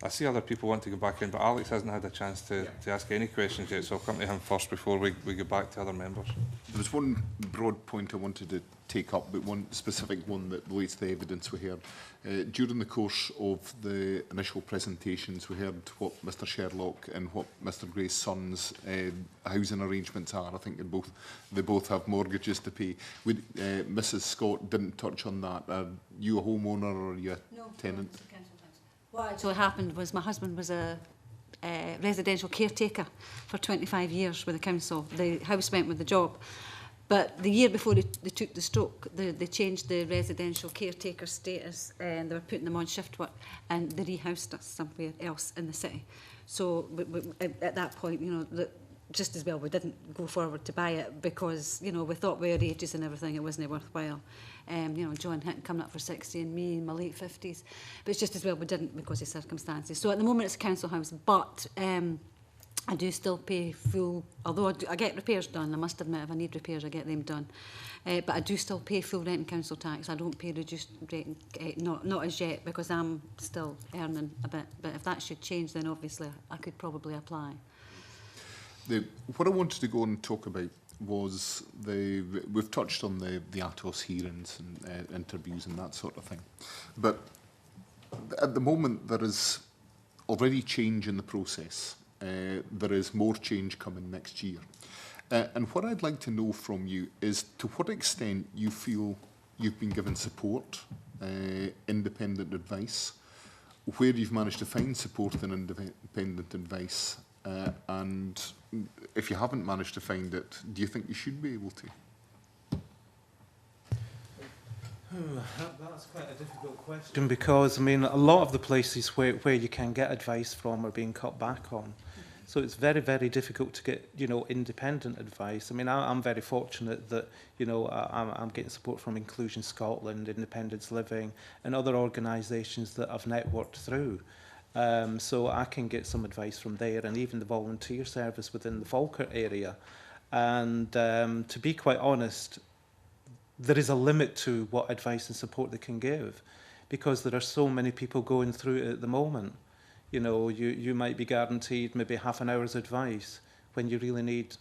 I see other people want to go back in, but Alex hasn't had a chance to ask any questions yet, so I'll come to him first before we go back to other members. There was one broad point I wanted to take up, but one specific one that relates to the evidence we heard. During the course of the initial presentations, we heard what Mr Sherlock and what Mr Gray's son's housing arrangements are. I think they both have mortgages to pay. Mrs Scott didn't touch on that. Are you a homeowner or are you a tenant? What actually happened was my husband was a residential caretaker for 25 years with the council. The house went with the job. But the year before they took the stroke, they changed the residential caretaker status and they were putting them on shift work, and they rehoused us somewhere else in the city. So at that point, just as well we didn't go forward to buy it because, we thought with our ages and everything it wasn't worthwhile. John Hinton coming up for 60 and me in my late 50s. But it's just as well we didn't because of circumstances. So at the moment it's a council house, but I do still pay full, although I get repairs done. I must admit, if I need repairs, I get them done. But I do still pay full rent and council tax. I don't pay reduced rent, not as yet, because I'm still earning a bit. But if that should change, then obviously I could probably apply. What I wanted to go and talk about was we've touched on the ATOS hearings and interviews and that sort of thing. But at the moment, there is already change in the process. There is more change coming next year. And what I'd like to know from you is to what extent you feel you've been given support, independent advice, where you've managed to find support and independent advice, and if you haven't managed to find it, do you think you should be able to? That's quite a difficult question because, I mean, a lot of the places where you can get advice from are being cut back on. So it's very, very difficult to get, you know, independent advice. I mean, I'm very fortunate that, you know, I'm getting support from Inclusion Scotland, Independence Living, and other organisations that I've networked through. So I can get some advice from there, and even the volunteer service within the Falkirk area. And to be quite honest, there is a limit to what advice and support they can give, because there are so many people going through it at the moment. You know, you might be guaranteed maybe half an hour's advice when you really need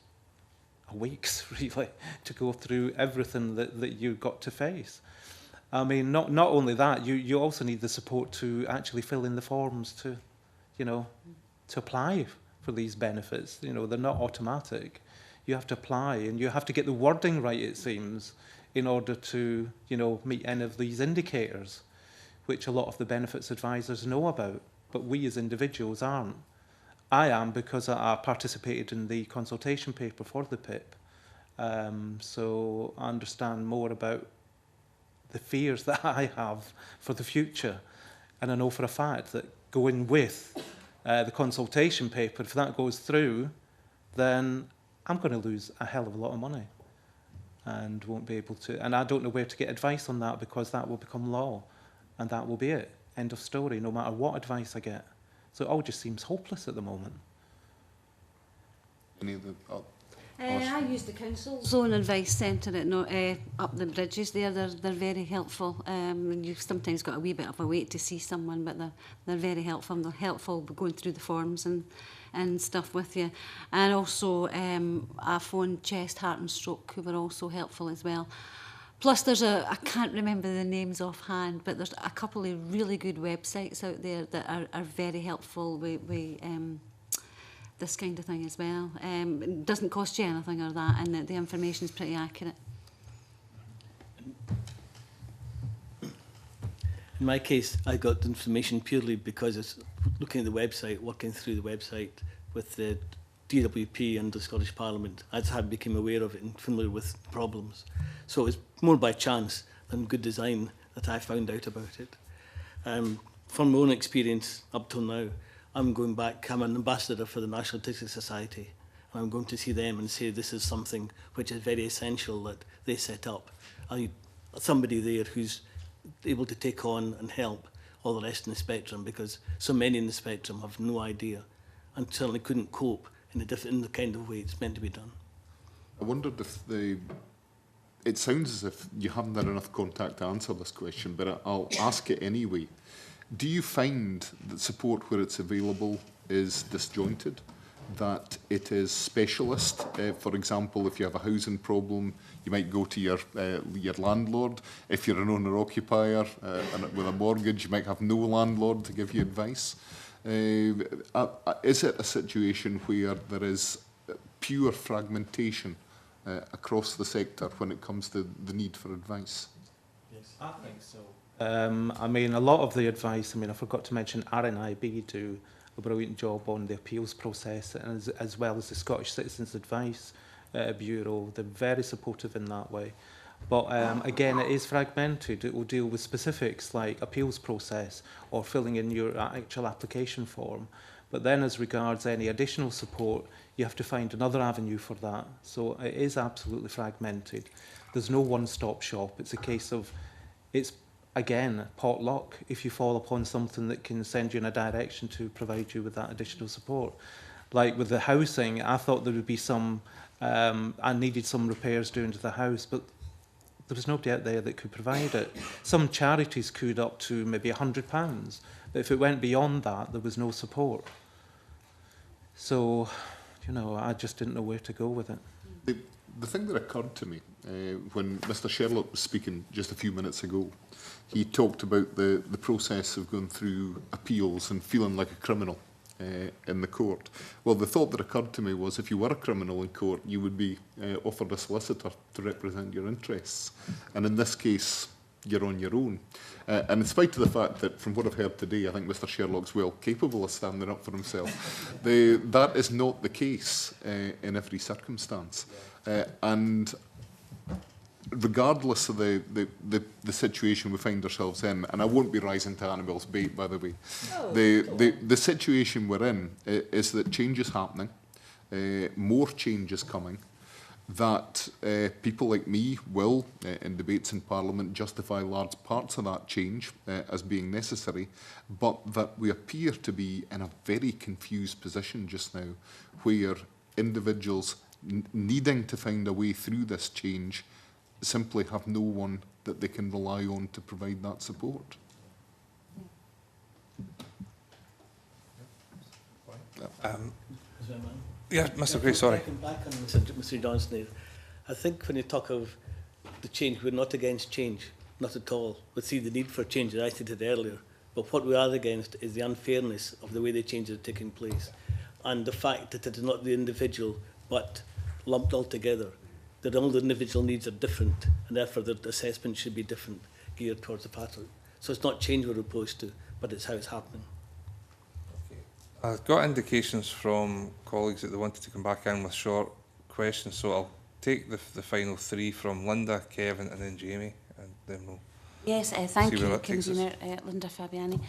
a week's, really, to go through everything that you've got to face. I mean, not only that, you also need the support to actually fill in the forms to, you know, to apply for these benefits. You know, they're not automatic. You have to apply, and you have to get the wording right, it seems, in order to, you know, meet any of these indicators, which a lot of the benefits advisors know about, but we as individuals aren't. I am, because I participated in the consultation paper for the PIP. So I understand more about the fears that I have for the future. And I know for a fact that going with the consultation paper, if that goes through, then I'm going to lose a hell of a lot of money and won't be able to. And I don't know where to get advice on that, because that will become law and that will be it. End of story, no matter what advice I get. So it all just seems hopeless at the moment. Any of the... I use the council zone advice centre at up the bridges there. They're very helpful. You've sometimes got a wee bit of a wait to see someone, but they're very helpful. They're helpful going through the forms and stuff with you. And also I phoned Chest, Heart and Stroke, who were also helpful as well. Plus there's I can't remember the names offhand, but there's a couple of really good websites out there that are very helpful with this kind of thing as well. It doesn't cost you anything or that, and the information is pretty accurate. In my case, I got information purely because it's looking at the website, working through the website with the DWP and the Scottish Parliament. I just became aware of it and familiar with problems. So it's more by chance than good design that I found out about it. From my own experience up till now, I'm going back, I'm an ambassador for the National Autistic Society, and I'm going to see them and say this is something which is very essential that they set up. I need somebody there who's able to take on and help all the rest in the spectrum, because so many in the spectrum have no idea and certainly couldn't cope in the kind of way it's meant to be done. I wondered if it sounds as if you haven't had enough contact to answer this question, but I'll ask it anyway. Do you find that support where it's available is disjointed, that it is specialist? For example, if you have a housing problem, you might go to your landlord. If you're an owner-occupier with a mortgage, you might have no landlord to give you advice. Is it a situation where there is pure fragmentation across the sector when it comes to the need for advice? Yes, I think so. I mean, a lot of the advice, I mean, I forgot to mention RNIB do a brilliant job on the appeals process, and as well as the Scottish Citizens Advice Bureau. They're very supportive in that way. But again, it is fragmented. It will deal with specifics like appeals process or filling in your actual application form. But then as regards any additional support, you have to find another avenue for that. So it is absolutely fragmented. There's no one-stop shop. It's a case of, it's again, potluck if you fall upon something that can send you in a direction to provide you with that additional support. Like with the housing, I thought there would be some, I needed some repairs doing to the house, but there was nobody out there that could provide it. Some charities could up to maybe £100, but if it went beyond that, there was no support. So, you know, I just didn't know where to go with it. The thing that occurred to me when Mr Sherlock was speaking just a few minutes ago, he talked about the process of going through appeals and feeling like a criminal in the court. Well, the thought that occurred to me was if you were a criminal in court, you would be offered a solicitor to represent your interests. And in this case, you're on your own. And in spite of the fact that, from what I've heard today, I think Mr Sherlock's well capable of standing up for himself, that is not the case in every circumstance. And regardless of the situation we find ourselves in, and I won't be rising to Annabelle's bait, by the way, the situation we're in is that change is happening, more change is coming, that people like me will, in debates in Parliament, justify large parts of that change as being necessary, but that we appear to be in a very confused position just now, where individuals needing to find a way through this change simply have no one that they can rely on to provide that support. Yeah, Mr Gray, sorry. Back on Mr Johnson here. I think when you talk of the change, we're not against change, not at all. We see the need for change, as I stated earlier. But what we are against is the unfairness of the way the changes are taking place, and the fact that it is not the individual, but lumped all together. That all the individual needs are different, and therefore the assessment should be different, geared towards the pattern. So it's not change we're opposed to, but it's how it's happening. I've got indications from colleagues that they wanted to come back in with short questions, so I'll take the final three from Linda, Kevin and then Jamie, and then we'll Yes, thank see you, where that takes us. Convener Linda Fabiani.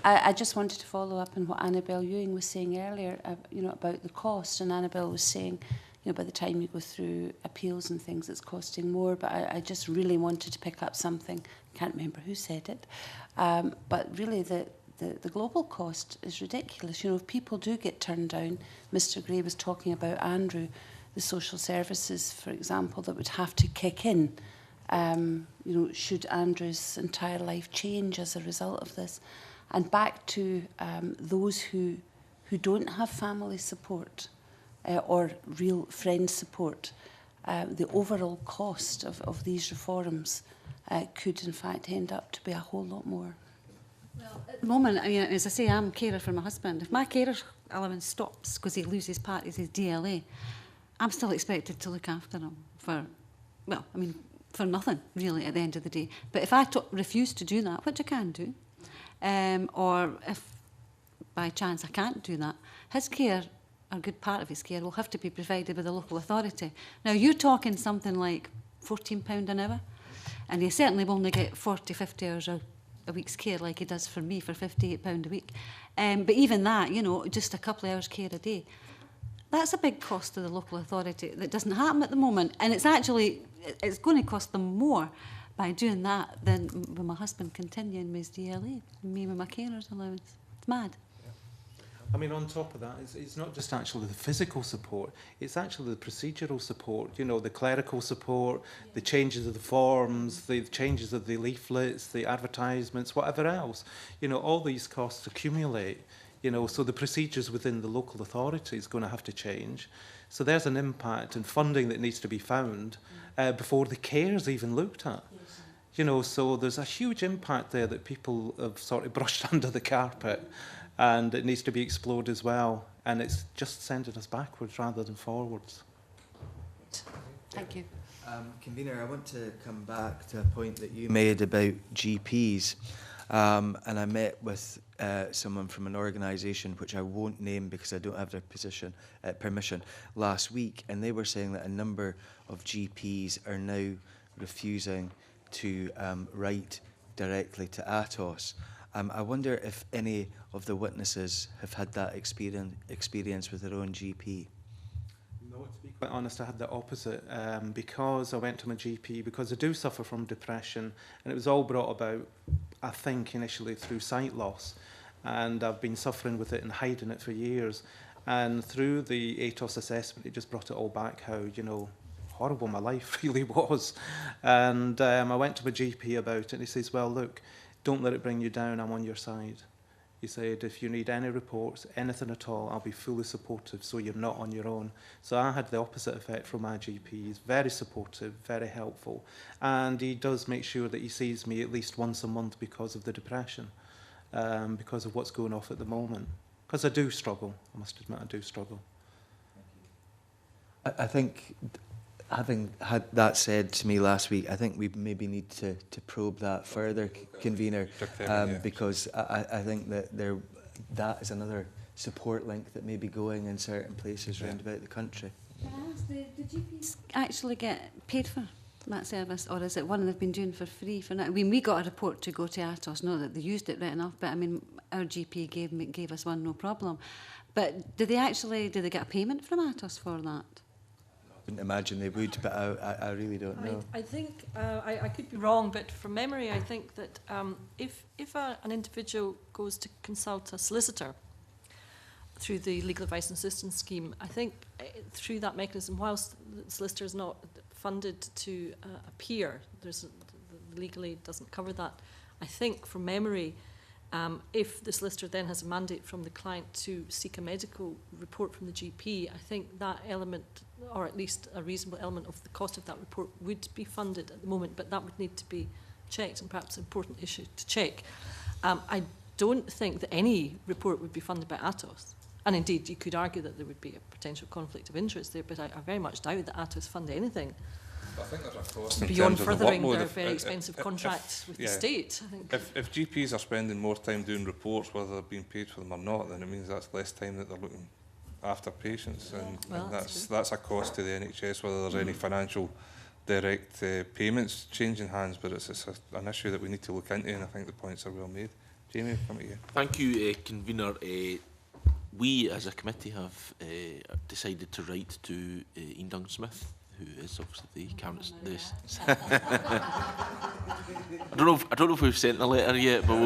I just wanted to follow up on what Annabelle Ewing was saying earlier, you know, about the cost, and Annabelle was saying, you know, by the time you go through appeals and things, it's costing more. But I just really wanted to pick up something. I can't remember who said it, but really the global cost is ridiculous. You know, if people do get turned down, Mr Gray was talking about Andrew, the social services, for example, that would have to kick in. You know, should Andrew's entire life change as a result of this? And back to those who don't have family support or real friend support, the overall cost of these reforms could in fact end up to be a whole lot more. Well, at the moment, I mean, as I say, I'm a carer for my husband. If my carer allowance stops because he loses part of his DLA, I'm still expected to look after him for, well, I mean, for nothing, really, at the end of the day. But if I refuse to do that, which I can do, or if by chance I can't do that, his care, a good part of his care, will have to be provided by the local authority. Now, you're talking something like £14 an hour, and he certainly will only get 40, 50 hours a week's care like he does for me for £58 a week. But even that, you know, just a couple of hours care a day, that's a big cost to the local authority that doesn't happen at the moment. And it's actually, it's going to cost them more by doing that than with my husband continuing with his DLA, me with my carer's allowance. It's mad. I mean, on top of that, it's not just actually the physical support, it's actually the procedural support, you know, the clerical support, the changes of the forms, the changes of the leaflets, the advertisements, whatever else. You know, all these costs accumulate, you know, so the procedures within the local authority is going to have to change. So there's an impact and funding that needs to be found before the care is even looked at. You know, so there's a huge impact there that people have sort of brushed under the carpet. And it needs to be explored as well. And it's just sending us backwards rather than forwards. Thank you. Convener, I want to come back to a point that you made about GPs. And I met with someone from an organisation which I won't name because I don't have their permission last week. And they were saying that a number of GPs are now refusing to write directly to ATOS. I wonder if any of the witnesses have had that experience with their own GP. No, to be quite honest, I had the opposite because I went to my GP because I do suffer from depression, and it was all brought about, I think, initially through sight loss, and I've been suffering with it and hiding it for years. And through the ATOS assessment, it just brought it all back how, you know, horrible my life really was. And I went to my GP about it, and he says, well, look, don't let it bring you down, I'm on your side. He said, if you need any reports, anything at all, I'll be fully supportive, so you're not on your own. So I had the opposite effect from my GP. He's very supportive, very helpful. And he does make sure that he sees me at least once a month because of the depression, because of what's going off at the moment. Because I do struggle, I must admit, I do struggle. I think, having had that said to me last week, I think we maybe need to probe that further, convener, because I think that that is another support link that may be going in certain places around about the country. Can I ask, the GPs actually get paid for that service, or is it one they've been doing for free for now? I mean, we got a report to go to Atos, not that they used it right enough, but I mean, our GP gave us one, no problem. But do they get a payment from Atos for that? I wouldn't imagine they would, but I really don't know. I think, I could be wrong, but from memory, I think that if an individual goes to consult a solicitor through the legal advice and assistance scheme, I think through that mechanism, whilst the solicitor is not funded to appear, the legal aid doesn't cover that. I think from memory, if the solicitor then has a mandate from the client to seek a medical report from the GP, I think that element, or at least a reasonable element of the cost of that report, would be funded at the moment, but that would need to be checked, and perhaps an important issue to check. I don't think that any report would be funded by Atos. And indeed, you could argue that there would be a potential conflict of interest there, but I very much doubt that Atos fund anything I think there's a cost beyond in terms furthering of the their workload. very expensive contract with the state. I think. If GPs are spending more time doing reports, whether they're being paid for them or not, then it means that's less time that they're looking after patients, and that's a cost to the NHS, whether there's any financial direct payments changing hands, but it's an issue that we need to look into, and I think the points are well made. Jamie, come to you. Thank you, convener. We as a committee have decided to write to Ian Duncan Smith, who is obviously the cabinet. I don't know if we've sent the letter yet, but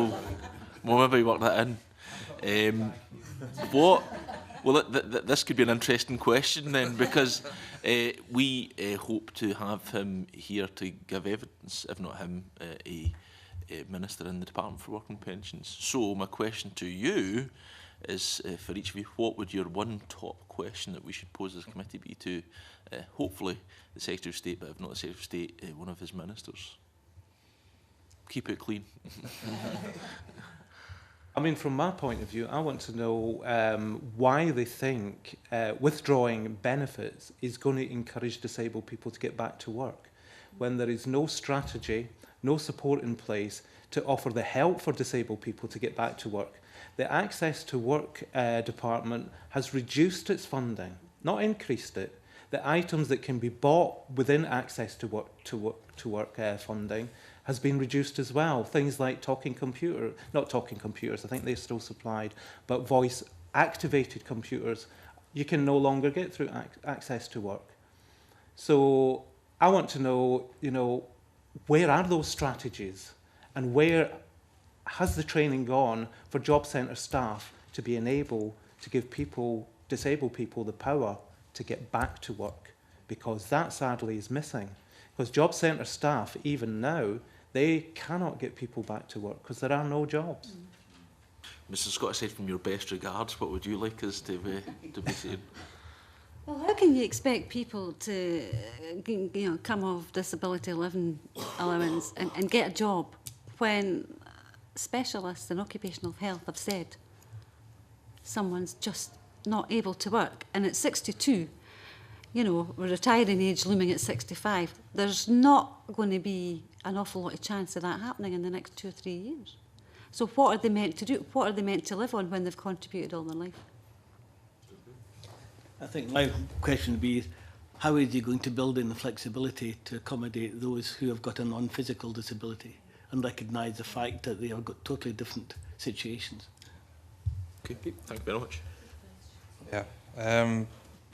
we'll maybe work that in. This could be an interesting question then, because we hope to have him here to give evidence, if not him, a minister in the Department for Work and Pensions. So my question to you is, for each of you, what would your one top question that we should pose as a committee be to, hopefully, the Secretary of State, but if not the Secretary of State, one of his ministers? Keep it clean. I mean, from my point of view, I want to know why they think withdrawing benefits is going to encourage disabled people to get back to work, when there is no strategy, no support in place to offer the help for disabled people to get back to work. The Access to Work department has reduced its funding, not increased it. The items that can be bought within Access to Work funding has been reduced as well. Things like not talking computers, I think they're still supplied, but voice-activated computers, you can no longer get through Access to Work. So I want to know, where are those strategies, and where has the training gone for job centre staff to be enabled to give disabled people, the power to get back to work? Because that sadly is missing. Because job centre staff, even now, they cannot get people back to work because there are no jobs. Mr. Scott, aside from your best regards, what would you like us to be saying? Well, how can you expect people to, come off disability living allowance and get a job when specialists in occupational health have said someone's just not able to work? And at 62, with retiring age looming at 65, there's not going to be an awful lot of chance of that happening in the next 2 or 3 years. So what are they meant to do? What are they meant to live on when they've contributed all their life? I think my question would be, how is he going to build in the flexibility to accommodate those who have got a non-physical disability and recognise the fact that they have got totally different situations? Okay, thank you very much. Yeah.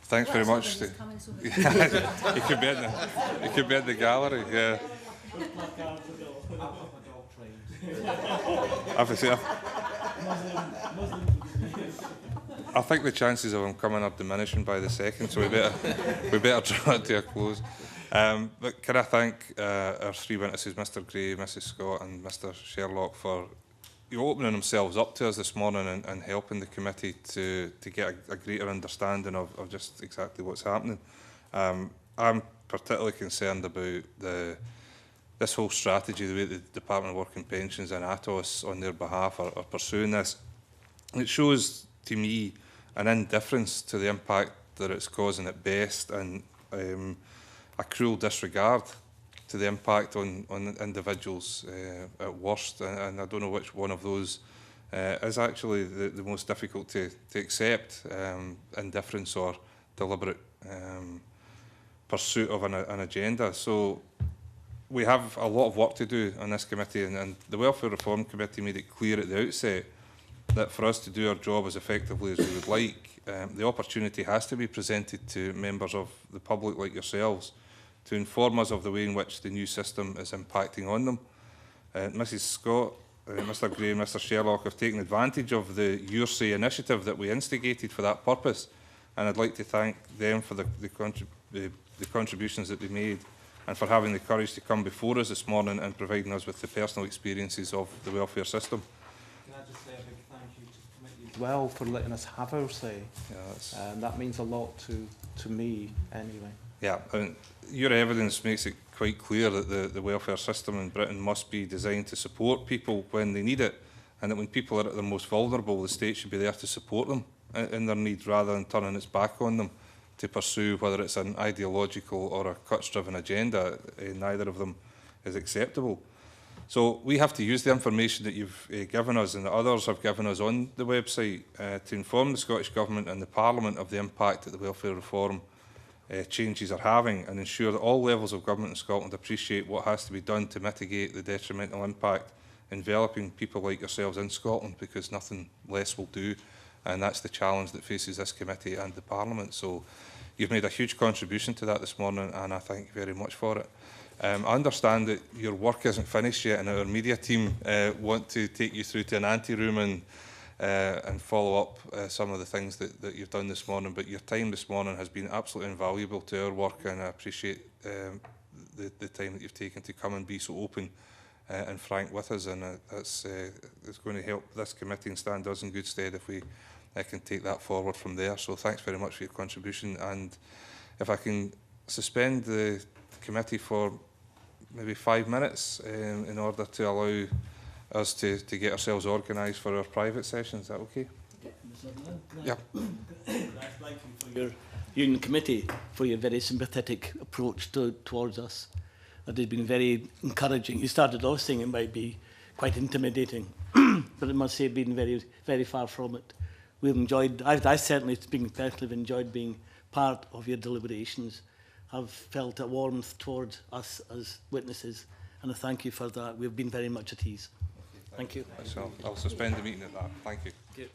Thanks very much. He could be in the gallery. Yeah. I think the chances of him coming are diminishing by the second, so we better draw it to a close. But can I thank our three witnesses, Mr Gray, Mrs Scott and Mr Sherlock, for opening themselves up to us this morning and helping the committee to get a greater understanding of just exactly what's happening. I'm particularly concerned about this whole strategy, the way the Department of Work and Pensions and ATOS on their behalf are pursuing this. It shows to me an indifference to the impact that it's causing at best, and a cruel disregard to the impact on individuals at worst, and I don't know which one of those is actually the most difficult to accept, indifference or deliberate pursuit of an agenda. So we have a lot of work to do on this committee, and the Welfare Reform Committee made it clear at the outset that for us to do our job as effectively as we would like, the opportunity has to be presented to members of the public like yourselves to inform us of the way in which the new system is impacting on them. Mrs Scott, Mr Gray and Mr Sherlock have taken advantage of the Your Say initiative that we instigated for that purpose, and I'd like to thank them for the contributions that they made and for having the courage to come before us this morning and providing us with the personal experiences of the welfare system. Can I just say a big thank you to the committee as well for letting us have our say. Yeah, that means a lot to me anyway. Yeah, and your evidence makes it quite clear that the welfare system in Britain must be designed to support people when they need it, and that when people are at their most vulnerable, the state should be there to support them in their need rather than turning its back on them to pursue whether it's an ideological or a cuts-driven agenda. Neither of them is acceptable. So we have to use the information that you've given us and that others have given us on the website to inform the Scottish Government and the Parliament of the impact that the welfare reform changes are having, and ensure that all levels of government in Scotland appreciate what has to be done to mitigate the detrimental impact enveloping people like yourselves in Scotland, because nothing less will do, and that's the challenge that faces this committee and the Parliament. So you've made a huge contribution to that this morning, and I thank you very much for it. I understand that your work isn't finished yet, and our media team want to take you through to an ante-room and follow up some of the things that you've done this morning. But your time this morning has been absolutely invaluable to our work, and I appreciate the time that you've taken to come and be so open and frank with us, and it's going to help this committee and stand us in good stead if we can take that forward from there. So thanks very much for your contribution, and if I can suspend the committee for maybe 5 minutes in order to allow us to get ourselves organised for our private session. Is that okay? Yeah. Thank you for you and the committee for your very sympathetic approach towards us. That has been very encouraging. You started off saying it might be quite intimidating, but I must say been very, very far from it. We've enjoyed, I certainly, speaking personally, have enjoyed being part of your deliberations. I've felt a warmth towards us as witnesses, and I thank you for that. We've been very much at ease. Thank you. So I'll suspend the meeting at that. Thank you. Okay.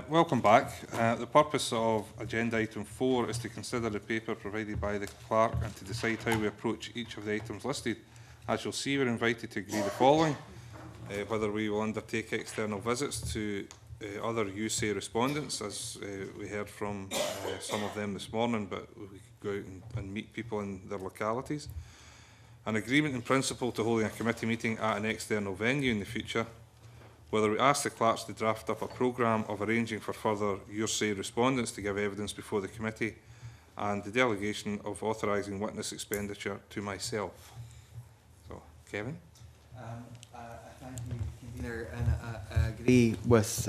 Welcome back. The purpose of agenda item 4 is to consider the paper provided by the clerk and to decide how we approach each of the items listed. As you'll see, we're invited to agree the following: whether we will undertake external visits to other USAE respondents, as we heard from some of them this morning, but we could go out and meet people in their localities. An agreement in principle to holding a committee meeting at an external venue in the future. Whether we ask the clerks to draft up a programme of arranging for further USAE respondents to give evidence before the committee, and the delegation of authorising witness expenditure to myself. So, Kevin? Thank you, Convener, and I agree with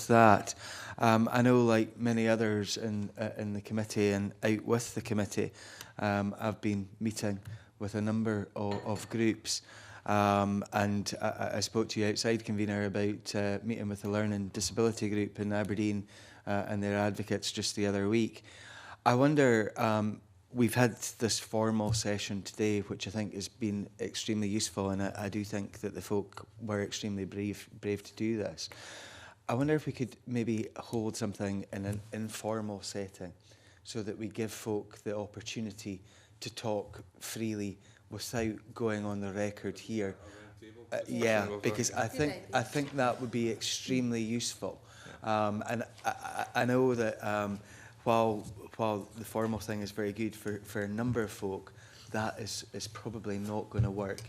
that. I know, like many others in the committee and out with the committee, I've been meeting with a number of groups. And I spoke to you outside, Convener, about meeting with the Learning Disability Group in Aberdeen and their advocates just the other week. I wonder, we've had this formal session today, which I think has been extremely useful, and I do think that the folk were extremely brave to do this. I wonder if we could maybe hold something in an informal setting so that we give folk the opportunity to talk freely without going on the record here. Yeah, because I think that would be extremely useful. And I know that while the formal thing is very good for a number of folk, that is probably not going to work.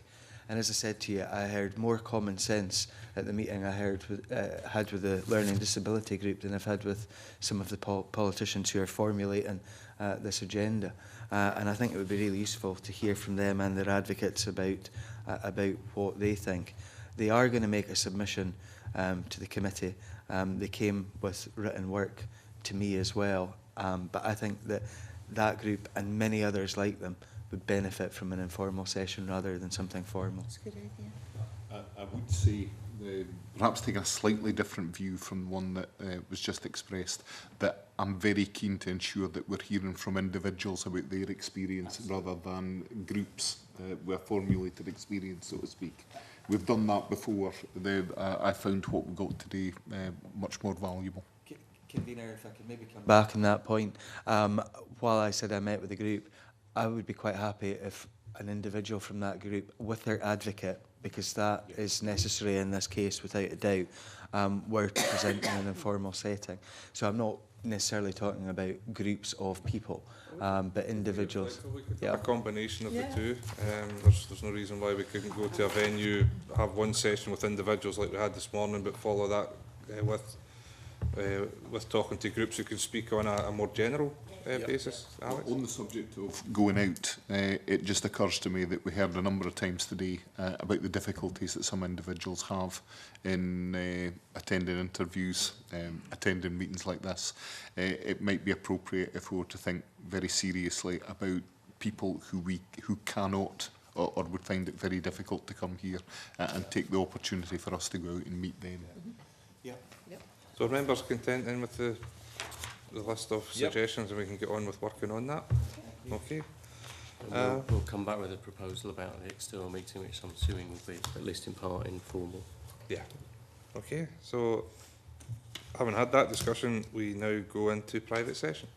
And as I said to you, I heard more common sense at the meeting I had with the Learning Disability Group than I've had with some of the politicians who are formulating this agenda. And I think it would be really useful to hear from them and their advocates about what they think. They are going to make a submission to the committee. They came with written work to me as well. But I think that group and many others like them would benefit from an informal session rather than something formal. That's a good idea. I would say, perhaps taking a slightly different view from the one that was just expressed, that I'm very keen to ensure that we're hearing from individuals about their experience rather than groups with a formulated experience, so to speak. We've done that before. I found what we got today much more valuable. Convener, if I could maybe come back on that point. While I said I met with the group, I would be quite happy if an individual from that group with their advocate, because that is necessary in this case without a doubt, were to present in an informal setting. So I'm not necessarily talking about groups of people, but individuals. Yeah. A combination of the two. There's no reason why we couldn't go to a venue, have one session with individuals like we had this morning, but follow that with talking to groups who can speak on a more general basis. Alex? On the subject of going out, it just occurs to me that we heard a number of times today about the difficulties that some individuals have in attending interviews, attending meetings like this. It might be appropriate if we were to think very seriously about people who cannot or would find it very difficult to come here and take the opportunity for us to go out and meet them. Yeah. So are members content then with the list of suggestions, and we can get on with working on that? Okay. We'll come back with a proposal about the external meeting, which I'm assuming will be, at least in part, informal. Yeah. Okay. So, having had that discussion, we now go into private session.